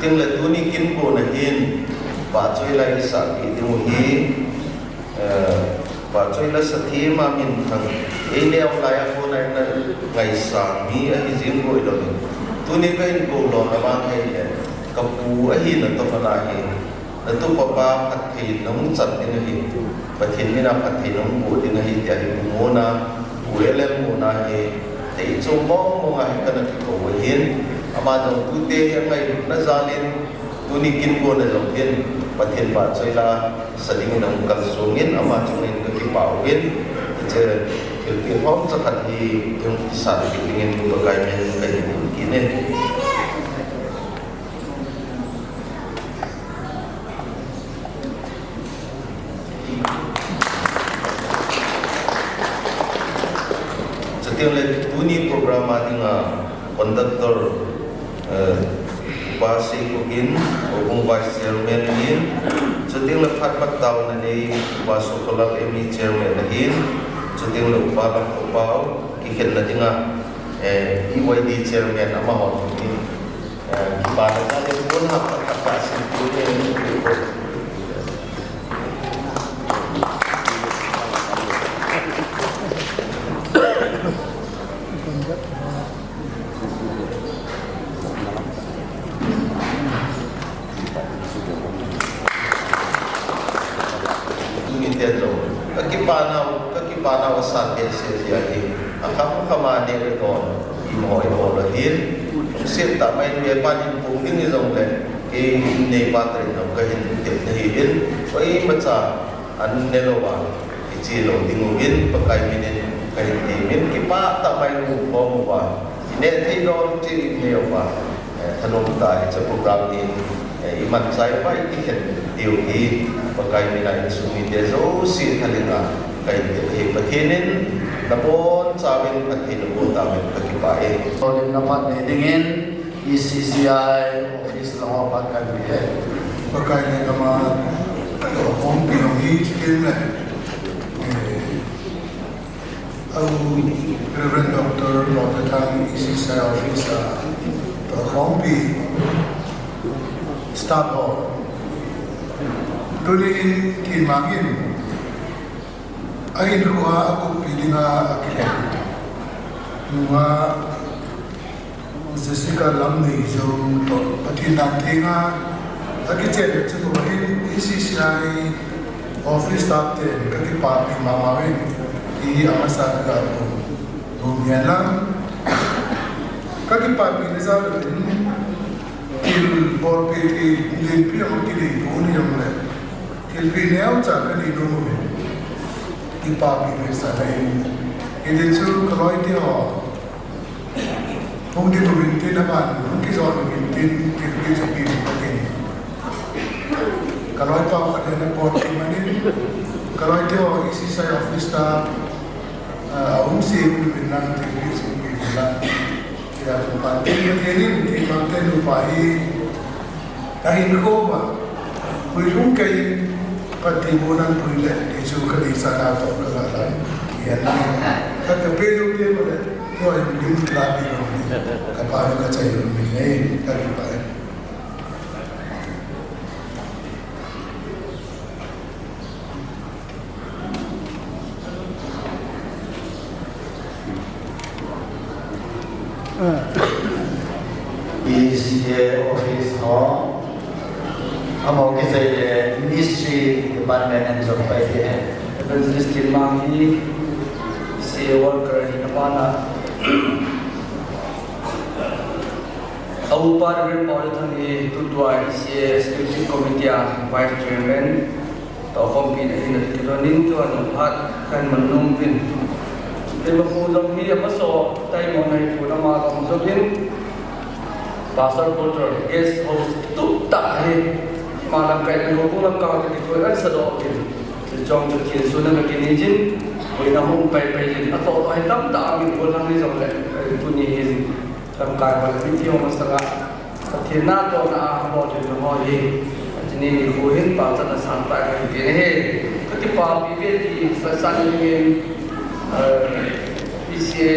S7: ting le tu ni kin ko na hin ba choi la isa ki ti mo hi ba choi la sa thi ma min thang e le au la ya ko na ngai sa mi a hi jing ko do tu ni ben ko lo na ba he le ka pu a hi na to na hi na tu pa pa phat thi nong chat ni hi pa thin ni na phat thi nong bu ni hi ya hi mo na bu le mo na hi te chu mo mo ha ka na ki ko hin ama jong tu te yang ngai na zalin tu ni kin ko na jong hin pathian ba choi la sading nang kal sungin ama chungin ka ki pawin je thil ki hom cha khat hi yung sa ki tingin ko kai men kai ni ki ne chating le tu ni program adinga conductor basi kukin obong vice chairman in chating le phat pat taw na ni baso kolak emi chairman na in chating le upala upaw ki khen na dinga EYD chairman ama ho ni ba na le pun ha ka sin tu ni Kipana wasan din siya hi akam kama ni ko imo la hin sit ta mai me pa ni pung ni zong le ki nei pa tre no ka hin tip ni hin oi ma cha an ne lo wa chi lo ding hin pa kai min ka hin ti min ki pa ta mai lu ko mo wa ne thei do chi ne wa thanom ta cha program ni i man sai pa ki khen điều hi pa kai min ai su mi de zo si thalina kai te pathinin napon saben pathin po tamen pakipae
S3: Solim napat ne dingin ECCI office la pat kan bi hai
S5: pakai ne kama hom pi ho hi chikin ne au Reverend Dr. Lopetan ECCI office to hom pi staff ho tuli kin mangin ai luwa aku pilinga akile luwa Jessica lamni jo to pathina thenga akiche chu hin ECCI office staff te kaki pa pi mama we i amasa ka ko bumiala kaki pa pi nesa il bor pe ki limpi am ki ni boni amle il pi neo cha ka ni do mo Ipa pi sa lai ini tu kalau itu pun di binti napan mungkin soal binti binti sepi mungkin kalau itu ada pot manin kalau itu isi saya office staff umsi binang binti sepi binang tidak sempat ini manten upai kain koba pulang kain Patibunan puile di suka di sana atau berlalan, ya nah. Kata pelu dia boleh, kau yang dim kelabi boleh, kapal kaca yang ini kali pakai.
S3: ECCI office hall. Amo ke saya ministry department and job pai hai
S10: evangelist mangi se worker in apana au parliament polithani tutwa se executive committee vice chairman to kompi in kilonin to an hat kan manung bin deba pu jong hi amaso tai mo nai pu na ma kom jobin pasar porter guest house tu ta he malam kailan ko kung kau di tuan sa dokin jong tu kin sunan kini jin wina hong pai jin atau ai tam ta amin ko lang ni jong le tu ni hin tam kai wala video masala thì na to na mo thì nó hi cho nên đi khu hin bảo cho nó sáng tạo cái gì này cái bảo bị về thì phải sang những PCA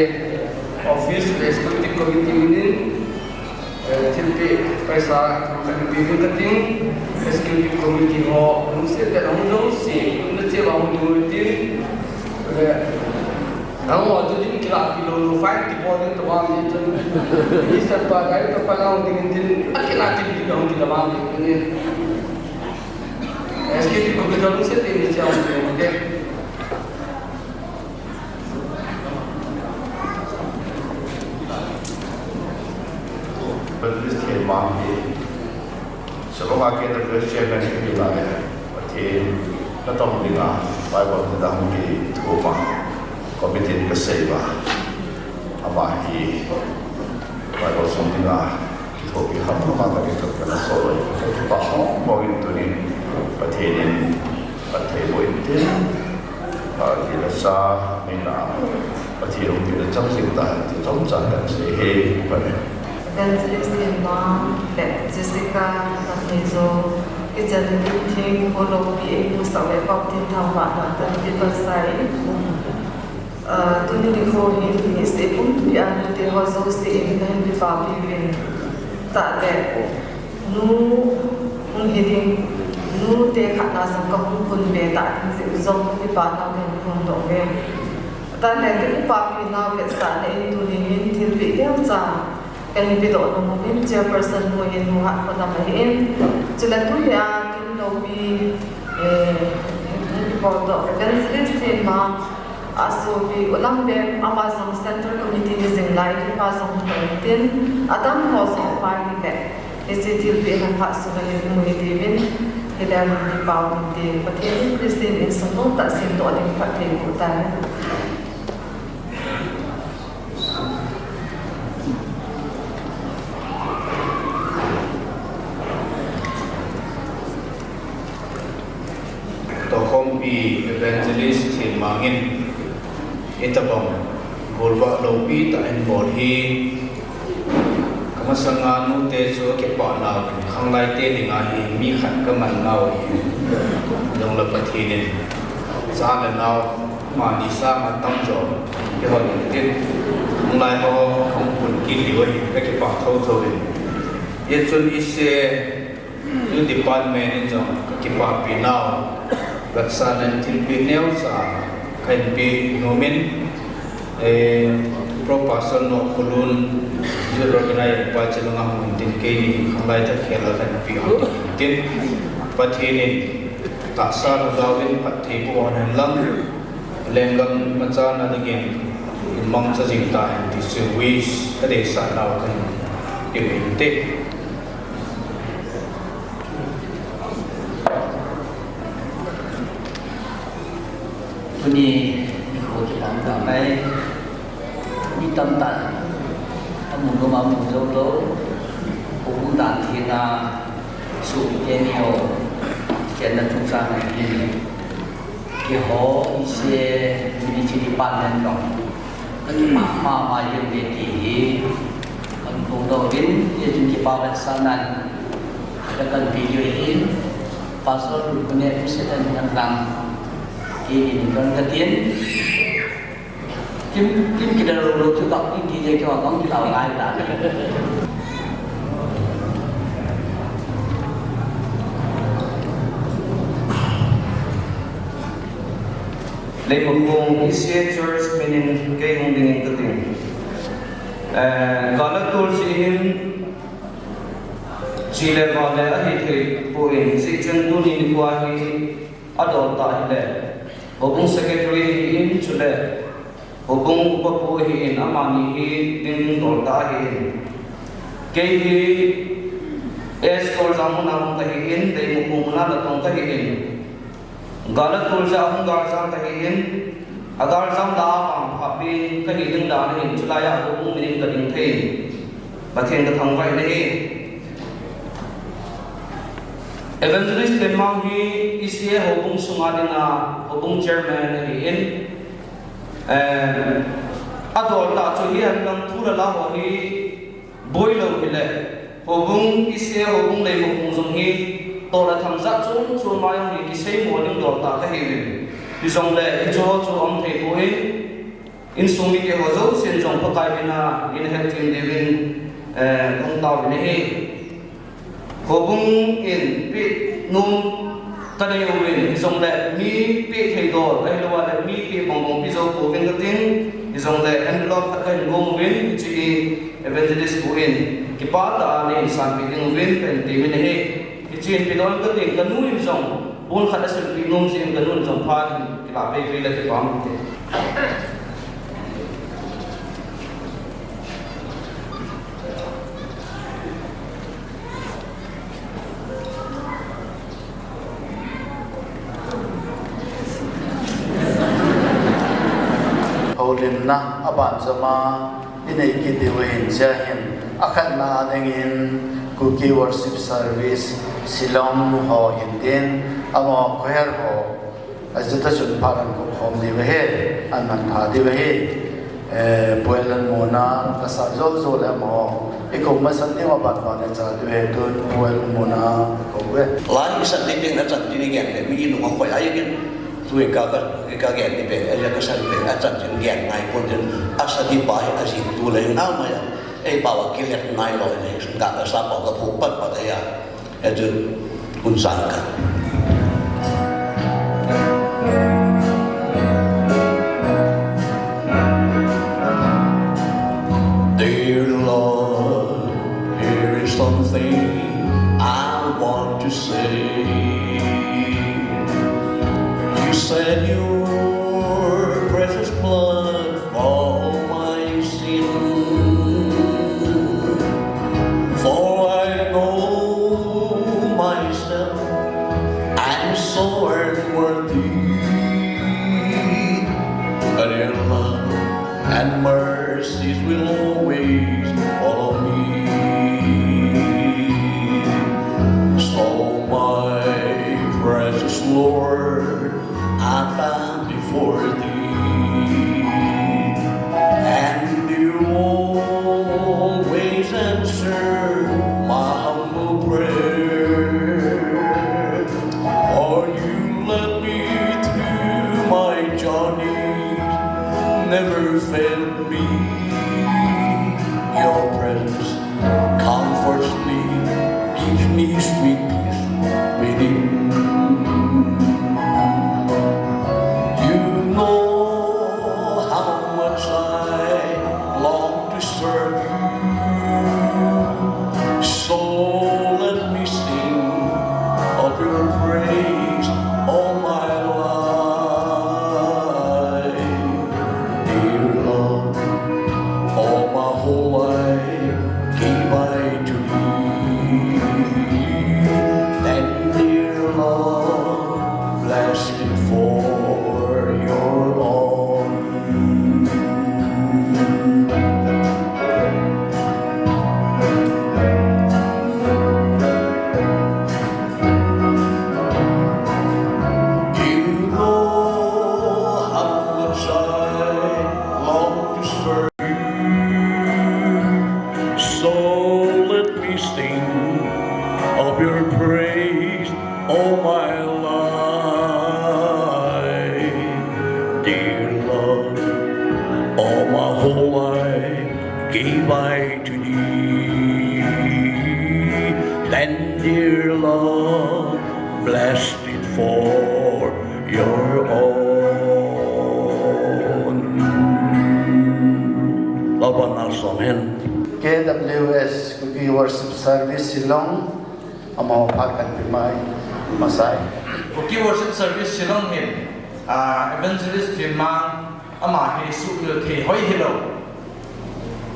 S10: office executive committee meeting thì phải sang cái bị cái tiếng executive committee họ nó sẽ để ông đâu xí nó chỉ vào một người tiếng ang mo jadi kila pilo fight di bawah itu bang itu ini serta kaya itu palang dengan din akhir di dalam tidak bang ini SKT kebetulan saya ini jauh okay
S7: Berkristiin mahi sebelum akhir chairman wilayah tim datang dengan Bible tentang di rumah komite kesehatan abahi Bible sumber kita hamil mata kita kena solo kita mau itu ni patenin boitin kita sah mina patirung kita jangsing dah jauh jangan sih pada
S11: dan sedikit mah Jessica Nahezo kita jadi ting kalau ibu sampai kau tinta mana dan kita say tujuh dikau ini sepun yang nanti hasil si ini kan dipakai tak ada mungkin dekat nasi kampung pun beda sih zon dipakai kan pun dongeng tapi nanti dipakai nak besar itu ni tidak dia macam kan bido mungkin chairperson mo yin muhat pada mahin jelas tu ya kin lobby bodo dan sedikit mah asobi ulang be amasang center committee ni zenglai di pasang pentin adam hosong party be istitil be han hak sungai mo idivin hidan di pau di pakai presin in semua tak sin to ni pakai kutan
S2: evangelist in mangin itabang golwa lobi ta en bol hi kamasanga nu te so ke pa na khanglai te ni nga hi mi khat ka man naw hi dong la pathinin sa la naw ma ni sa ma tam jo ke hol te khanglai ho khong pun ki liwai ka ke pa tho tho hi ye chun ise yu department ni jo ka ke pa pi naw Laksanan tilpi neo sa kan pi nomin proposal no kulun jil organize pa chalanga muntin ke ni khanglai ta khela kan pi tin pathinin ta sa gawin pathi ko han lam lengam macha na dingin mong sa jingta ti se wish ta de sa naw kan pi te
S10: Ini ikut kita mai di tempat tamu rumah muncul tu, umum dan tina suku jenio, jenah tungsa ini, kehor isi ciri panen dong, kan mama yang beti, kan pungdawin dia jadi pawat sanan, akan video ini, pasal dunia itu sedang tentang ini kan ketian kim kita lalu juga ini dia cuma kamu kita awal tadi
S12: Lemong isi church menin kay hong dingin ketian kalau tool sihin sila vale ahit poin si centuni dikuahi adol tahile Hubung secretary in Chile, hubung upapuhi in amani din dolta hin. Kehi es tol jamun among kahin, day mukuna latong kahin. Galat tol jahung garzang kahin, agar jam daam hapin kahiding dahin, chulaya hubung minim kading thain. Bathen kathang vai nahi. Evangelist Denmark hi isi hubung sungadina hubung chairman hi in adol ta chu hi an lang thula la ho hi boilo hile hobung ise hobung lei mo kung zong hi to la tham za chu ma yong hi ki sei mo ding dor ta ka hi rin ti zong le i cho chu om thei bo in sumi ke ho zo sen jong pa kai bina in het tin de win kong tao ne he hobung in pi num ta ne win i zong le mi pi thei dor ai lo wa le mi pi bong pi zo ko win ka tin i zong le envelope khat kai ngom win chi evangelist ko in ki pa ta ne san pi ding win pen te min he ki chin pi don ka ting ka nu in zong bun khat asel pi num sim ka nun zong pha ki la pe pi la ki pam te
S3: holim na aban zama inay kitiwin jahin akad na adingin Cookie Worship Service Silong ho hindin amo koher ho azita sun paran ko hom di wehe anman tha di wehe puelan mona kasa zol zol amo iko masan ni aban ba na cha di wehe tu puelan mona ko we
S13: lai san ni ping na chan ti ni gen le mi nu ko ya yin tuwe ka gen ni pe ya ka san le achan chen gen ngai kon den asa di ba ha si tu le na ma ya e ba wa ki let nai lo ne sun ka sa ba ka phu pat pa ya e tu kun san ka
S14: Dear Lord, here is something I want to say. You said your precious blood for my sin. For I know myself, I'm so unworthy. But your love and mercies will always follow me. So my precious Lord, I bow before thee, and you always answer my humble prayer. For you led me through my journeys, never failed me. Your presence comforts me, gives me sweet peace within. You know how much I long to serve you, so let me sing of your praise all my life. Dear Lord, all my whole life gave I to thee. Then, dear Lord, bless me for your own. You know how much I long to serve you, so let me sing of your praise all my life. Dear Lord, all my whole life gave I to thee. Then, dear Lord, blessed it for your own. Love one else, amen.
S3: KWS Cookie Worship Service Silong amo pakan bimai masai
S10: Cookie Worship Service Silong hin evangelist hin mang ama he su le the hoi hello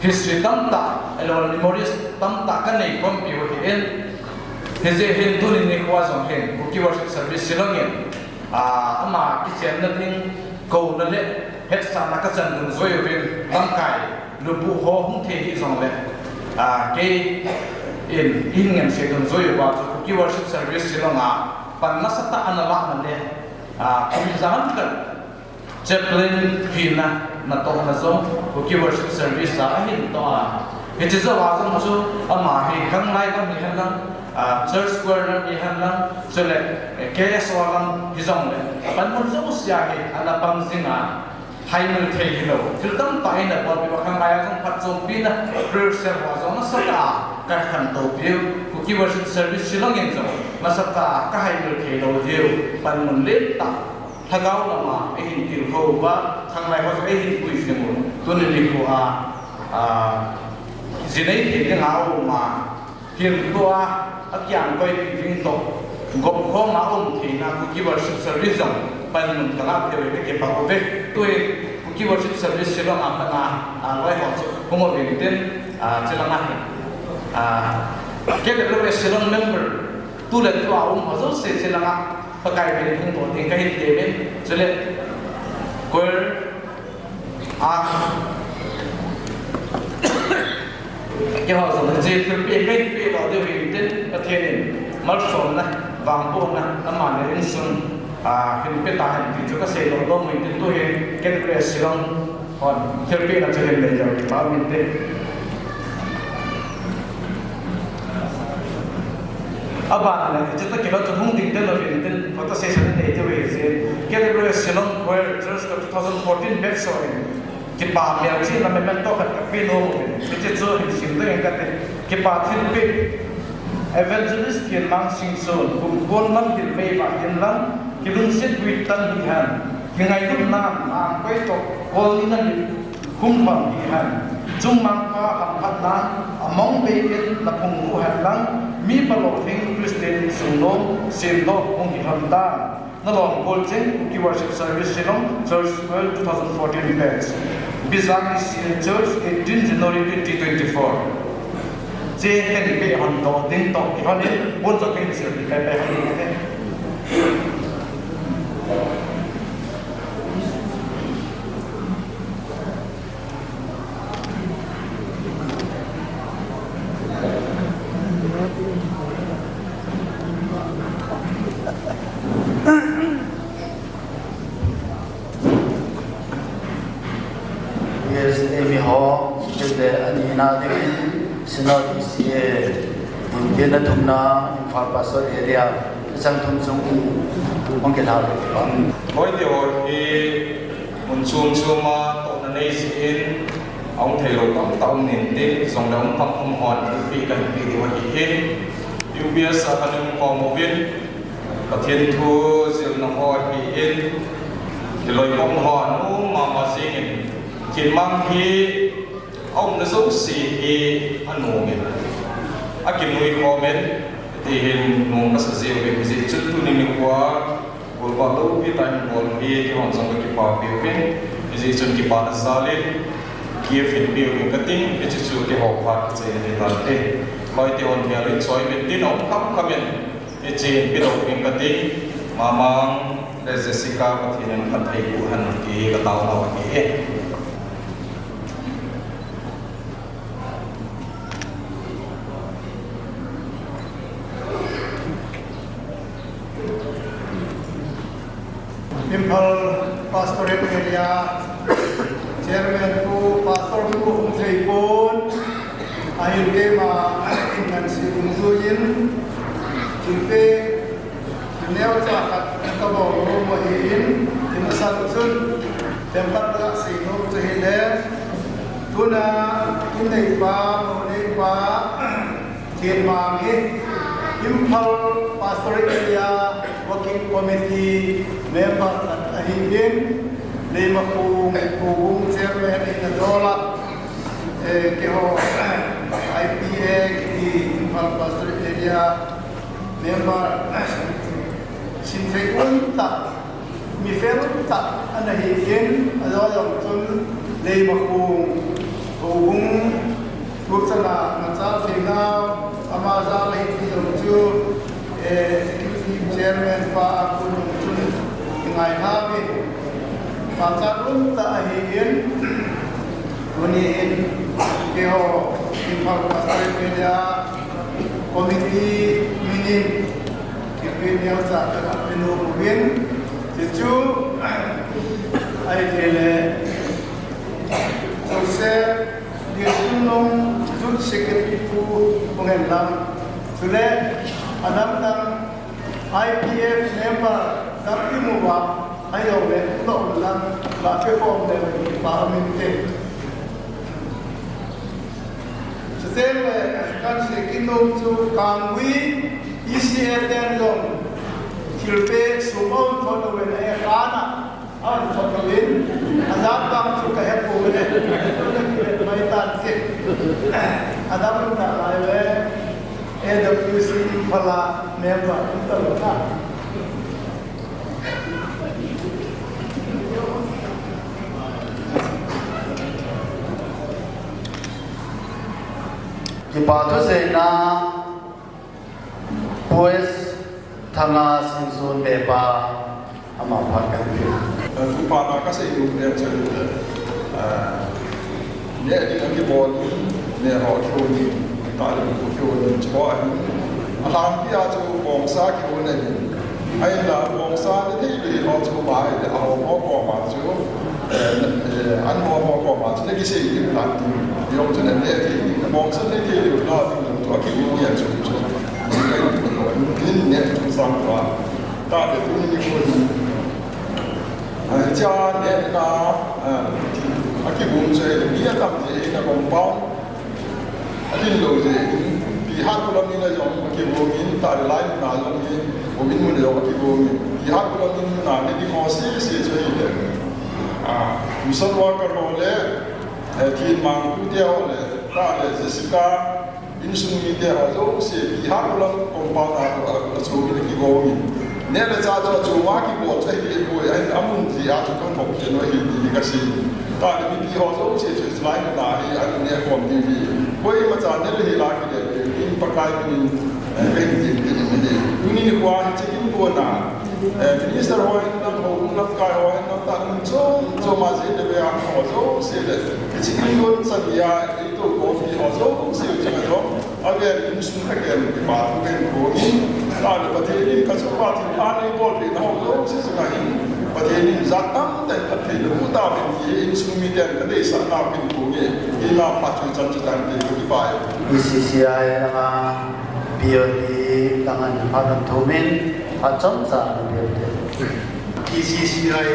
S10: history tam ta elo memories tam ta kan nei kom pi ho hin he je hin tu ni kwa zong hin Cookie Worship Service Silong hin ama ki chen na ding ko na le het sa na ka chan dung zoi vin lam kai lu bu ho hung the hi zong le ke in ngam se dung zoi wa Cookie Worship Service Silong pan na sa ta anala na le kami zaman kan chaplain hina na to na zong Cookie Worship Service sa hin to It is a wasn't so a mahi hang like a mihalang, church square and mihalang, so let KS Walam his own. But Monzo Siahi and a Pamzina, Haimel Tehilo, Filton Pine, what we were Hamayan Patzopina, Brussel was on a Saka, Kahanto Bill, Cookie worship service Shilonginzo, Masata, Kahaimel Tehilo, Panmun Lita. Thagao lama ehin til khova thanglai ho ehin puisimu tunni ko zinei thi ngau ma hian khoa akyang koi ting to gop kho ma thi na ku ki worship service pan mun kala thele ke pa ove tui ku ki worship service selo apana loi ho ko mo vinten chelanga ke de lo selo member tu le tu ho zo se chelanga pakai beri thung to ting kai temen chule kor ke ho so je thil pe kai pe do de hin ten athenin mal som na wang po na aman ne sun hin pe ta han ti chu ka se do mo tin tu he ke de silong hon thil pe na chele le ja ma min te Aban na jita kilo to hung dingten of inten photo session ne je we se ke de Silong where just 2014 back so ki pa me chi na me to ka pe no me che zo hin sim de ka te ki pa thil pe evangelist yen mang sing so kum bon man dil me ba yen lam ki lun sit wi tan hi han ki ngai dum na ang koi to kol ni na ni kum bang hi han chung mang pa am phat na among be yen la phung hu han lang mi palok thing Christian sungno simdo ong hitham ta na long bolchen ki worship service Silong church well 2014 events Bizang Church 18 January 2024 je ken be hon to ding to ki hon bon to ken sir be be hon te
S3: Yes, Amy Hall, the Anina, the Synod is here in Dinatuna, in Farpasor area, Santum Sungi, Monkenhal.
S2: Mỗi điều thì muốn zoom mà tổ nên đây xin ông thầy lộc tổng tổng niệm tin dòng đống học không hòn bị cảnh bị điều gì hết điều biết sa khăn họ một viên và thiên thu diệu nó hỏi bị yên thì lời mong hòn mà xin chỉ mang khi ông nó giống xì khi anh ngủ mình anh kiếm nuôi họ mình thì hiện ngủ các sự diệu về cái gì chút tu nên quá buồn quá lâu cái tai buồn vì cái hoàn cảnh cái bảo biểu hiện cái gì chân cái bảo ra lên kia phiền biểu hiện cái tính cái chút cái học phát cái gì thì là thế nói thì hồn nhà lên soi bên tin ông khắp khắp mình cái gì biết học hiện cái tính mà mang để Jessica có thể nên phát thầy của hắn cái tàu nào cái
S15: Impal Pastorate Area Chairman ku Pastor ku Hung Seipon akhir kema ingan si Unzuyin jumpe neo cakat kabo romahin inasal sun tempat la sino sehile tuna inai pa monai pa Kienmangi Impal Pastorate Area Working Committee member at ahingin lima kung chairman in Adola keho IPA di Impal Pastorate Area member sinfei unta mi ferunta anahingin adola tun lima kung Buksana Matsal Singaw Amazal Hidiyongju Executive Chairman Pa Akun Chun Ngay Habi Pakarun Tahiyin Kuniin Keho Impal Pastorate Media Committee Minin Kipin Yang Zakar Penurubin Cucu Aidele Sukses Di Gunung ku pengen lang sudah adam tang IPF member tapi muwa ayo le lo lang ba pe form de ba aminte Sesele kan se kinom chu kangwi ECFN long tilpe sumon photo wen e kana an photo wen azam kam chu ka he ko ne mai tan se adam ta lai we AWC phala member ta na
S3: Kipatu sena pues thanga sinsun beba ama phakan bi
S5: kupana ka se ru ne chen ne ni ki bon ne ho chu ni ta le ku chu ni chwa ni alang pi a chu bong sa ki wo ne ai la bong sa ne thi bi ho chu ba ai de ho mo ko ma chu an mo ma chu ne ki se ki la ti yo chu ne ne ki bong sa ne ki lu la ti tu ki ni ya chu chu ni ne chu sang wa ta de tu ni ko ni cha ne na aki bum se ni ya tam je na bom pao atin lo je bi ha ko lo ni na jong aki bum in ta lai na jong ni bum in mu de aki bum bi ha ko lo ni na ne di mo se je de misal wa ka ro le tin mang ku de o le ta le jessica in sun mi de ha zo se bi ha ko lo kom pa na ko so mi ki go mi ne le cha cho chu ma ki bo chai ki bo ai amun ji a chu kon thok chen no hi di ka si ta le mi bi ho zo se chu slai na hi a ne ko mi bi koi ma cha ne le hi la ki de in pa kai ni ken ji ki ni de ni ni kwa chi kin bo na minister ho in na ho na kai ho in na ta mun cho ma je de ya ho zo se de chi kin gon sa ya i to ko mi ho zo se chu ma zo a ve in sun ka ke ki ba tu ken ko ni ta le pa te ni ka so pa ti a ni bol ri na ho zo se su ka in pa te ni za tam de ka te lu ta be ni in sun mi den ka de sa na kin ko ni ki na pa chu chan chu tan de ki ba
S3: BCCI nga BOD tangan hanan thumin hacham sa BOD
S16: BCCI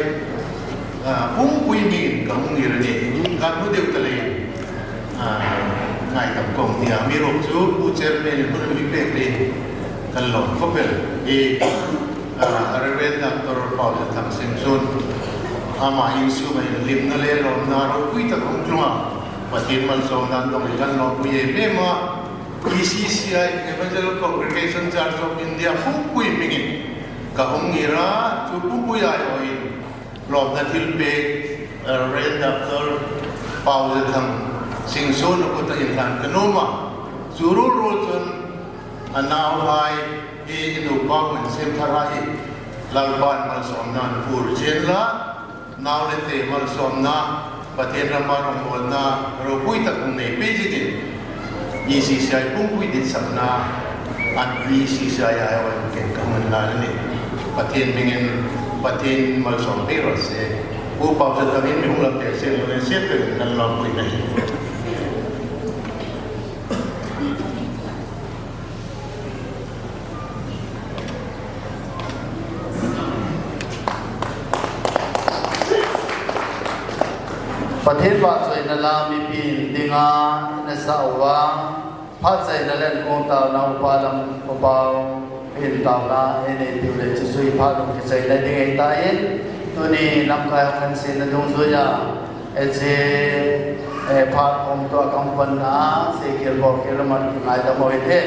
S16: pung pui min kang ni re ni kan nu deu tale ngai tam kong nia mi ro chu u chairman ko mi pe kre kan lon ko pel e Reverend Dr. Paul Thang Sing Sun ama insu mai lim na le rom na ro pui ta kong tlunga patin man som dan dong kan lo pui e me ma BCCI Evangelical Congregation Church of India pung pui mingin ka hongira chu pung pui ai oi lom na thil pe Reverend Dr. Paul Thang Sing Sun ko ta in lan kanoma zuru ro chun anaw hai e inu ba mun sem tharai lalban mal som nan fur chen la naw le te mal som na paten ramar mol na ro pui ta kum nei pe ji din BCCI pung pui dit sam na an BCCI ai wa ken ka man la ni paten mingen paten mal som pe ro se u pa sa ta min mi hung la pe se lo se pe kan la pui nei
S3: Pathe ba choi na la mi pin dinga na sa wa pha chai na len ko ta na pa lam ko ba in ta la ene ti le chi sui pha lu ki chai la ding ai ta in tu ni nam ka kan se na dong zo ya e che e pha om to kam pan na se ke bo ke la man ki mai da mo ite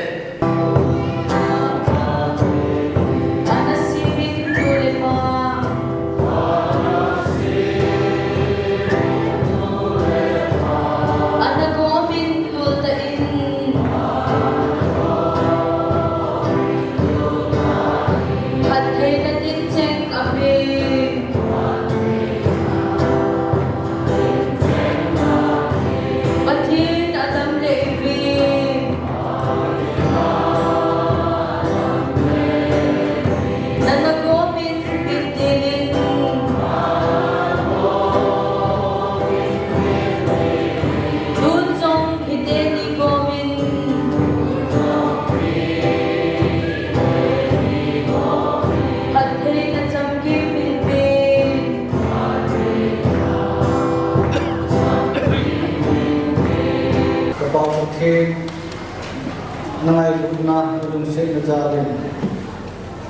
S17: na lung se na jarin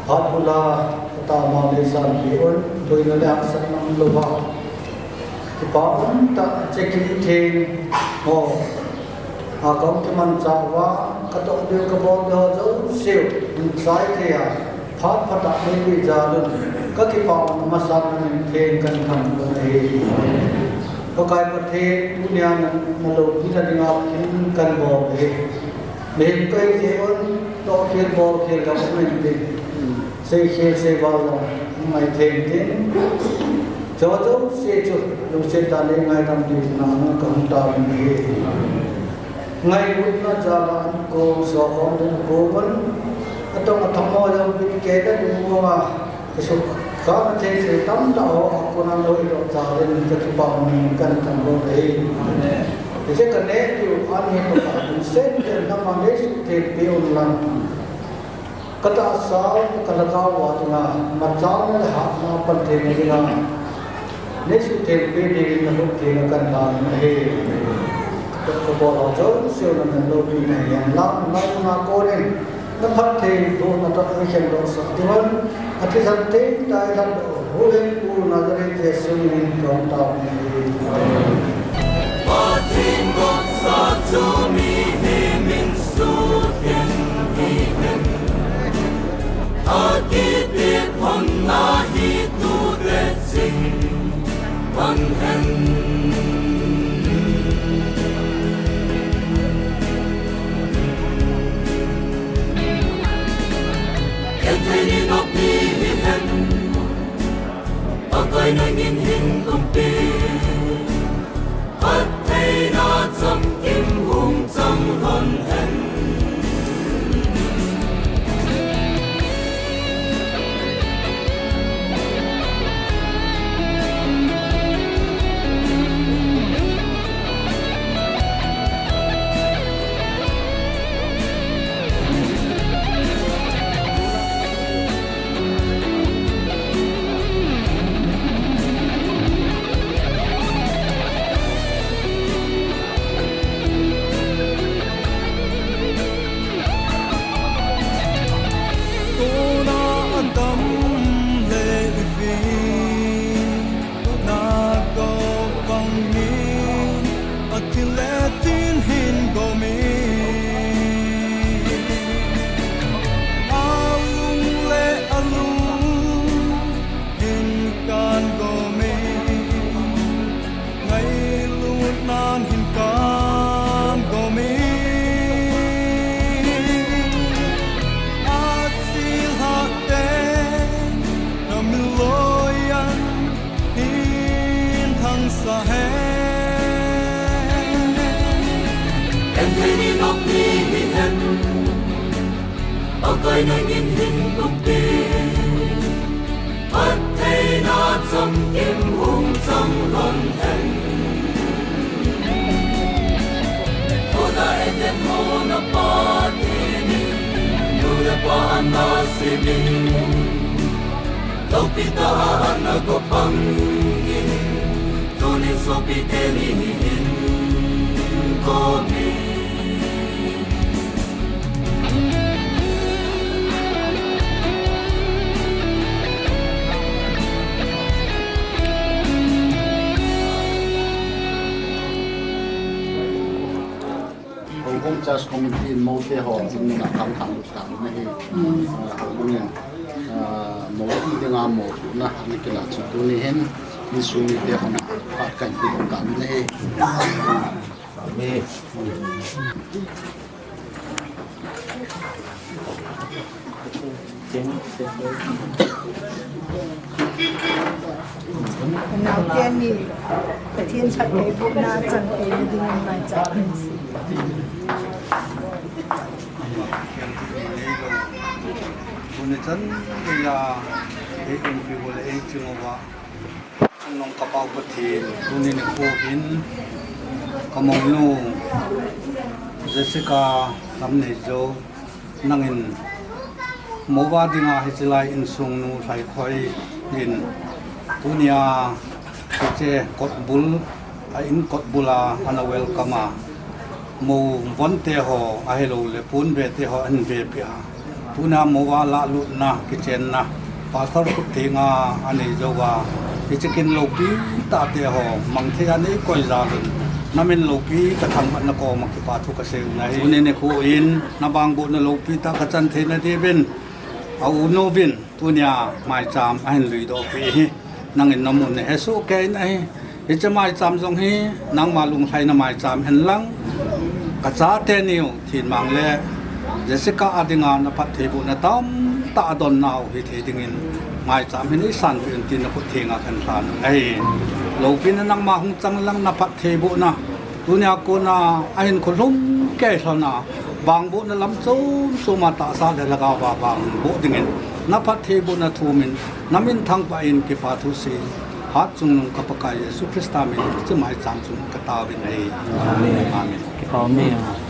S17: hatula ta ma le san bi on toi na la san nam lo ba ki pa on ta chekin the ho a kom ki man cha wa ka to de ka bo de zo siu in sai the ya phat phat ta me bi ja lu ka ki pa on ma san na the kan tham ko he ko kai pa the dunia na lo ki ta ding a kin kan bo he me kai je on to khel bo khel ka me te se khel se ba lo mai the tin cho se chu lu se ta le ngai tam di na ka ta ni ngai put na jala ko so on ko man atong athamo jam bi ke da du ma so ka ma the se tam ta ho ko na lo ro cha le ni ta ki pa ni kan kan lo de se ka ne yu an ni ko pa se de na ma le su te pe on lan ka ta sa ka la ka wa na ma cha na ha na pan the ni na ne su te pe de na ho te na kan ta he ko bo lo jo se na lo bi na yang la na ko re na phat the do na ta ai chen do sa ti wan a thi san te ta ta ho le pu na re je su ni ko ta ni
S1: ma tin gon sa tu mi he min su ken hi men a ki te hon na hi tu de sing van hen Hãy subscribe cho kênh Ghiền Mì Gõ để không bỏ lỡ những video hấp dẫn Hãy subscribe cho kênh Ghiền Mì Gõ để không bỏ lỡ
S3: Just community in Mote Hall in na thang thang thang na he hong mo i de nga mo na ni kila chu tu ni hen ni su ni de hona pa kan ti dong kan na he me
S18: nào tiên nhỉ phải thiên chạy cái vụ na chẳng cái đi ngang ngoài chạy
S17: Bune chan ila e umpi wala e chungawa anong kapaw patin bune ni ko hin kamong lu Jessica namne jo nangin mowa dinga hisilai insung nu thai khoi in dunia che kotbul a in kotbula ana welcome mô vấn te ho a hello le pun ve te ho an ve pia puna mo wa la lu na kitchen na pastor ku tinga ani jowa chicken lopi ta te ho mang the ani koi za lun namin lopi ka tham na ko mak pa thu ka se na hi ne khu in na bang bu na lopi ta ka chan the na de ben au no bin tunia mai cham an lui do pi nang in namun ne hesu ke nai hi cha mai cham jong hi nang ma lung thai na mai cham hen lang ka cha te niu thin mang le Jessica adinga na pat thebu na tam ta don naw hi the dingin mai cham hin i san pin tin na ko thenga khan san ai lo pin na nang ma hung chang lang na pat thebu na tunia ko na ahin ko lum ke sona bang bu na lam chum suma ta sa le laga ba bang bu dingin na pat thebu na thumin namin thang pa in ki pa thu si hat chung ka pakai Yesu Krista min chi mai cham chung ka ta bin ai amen amen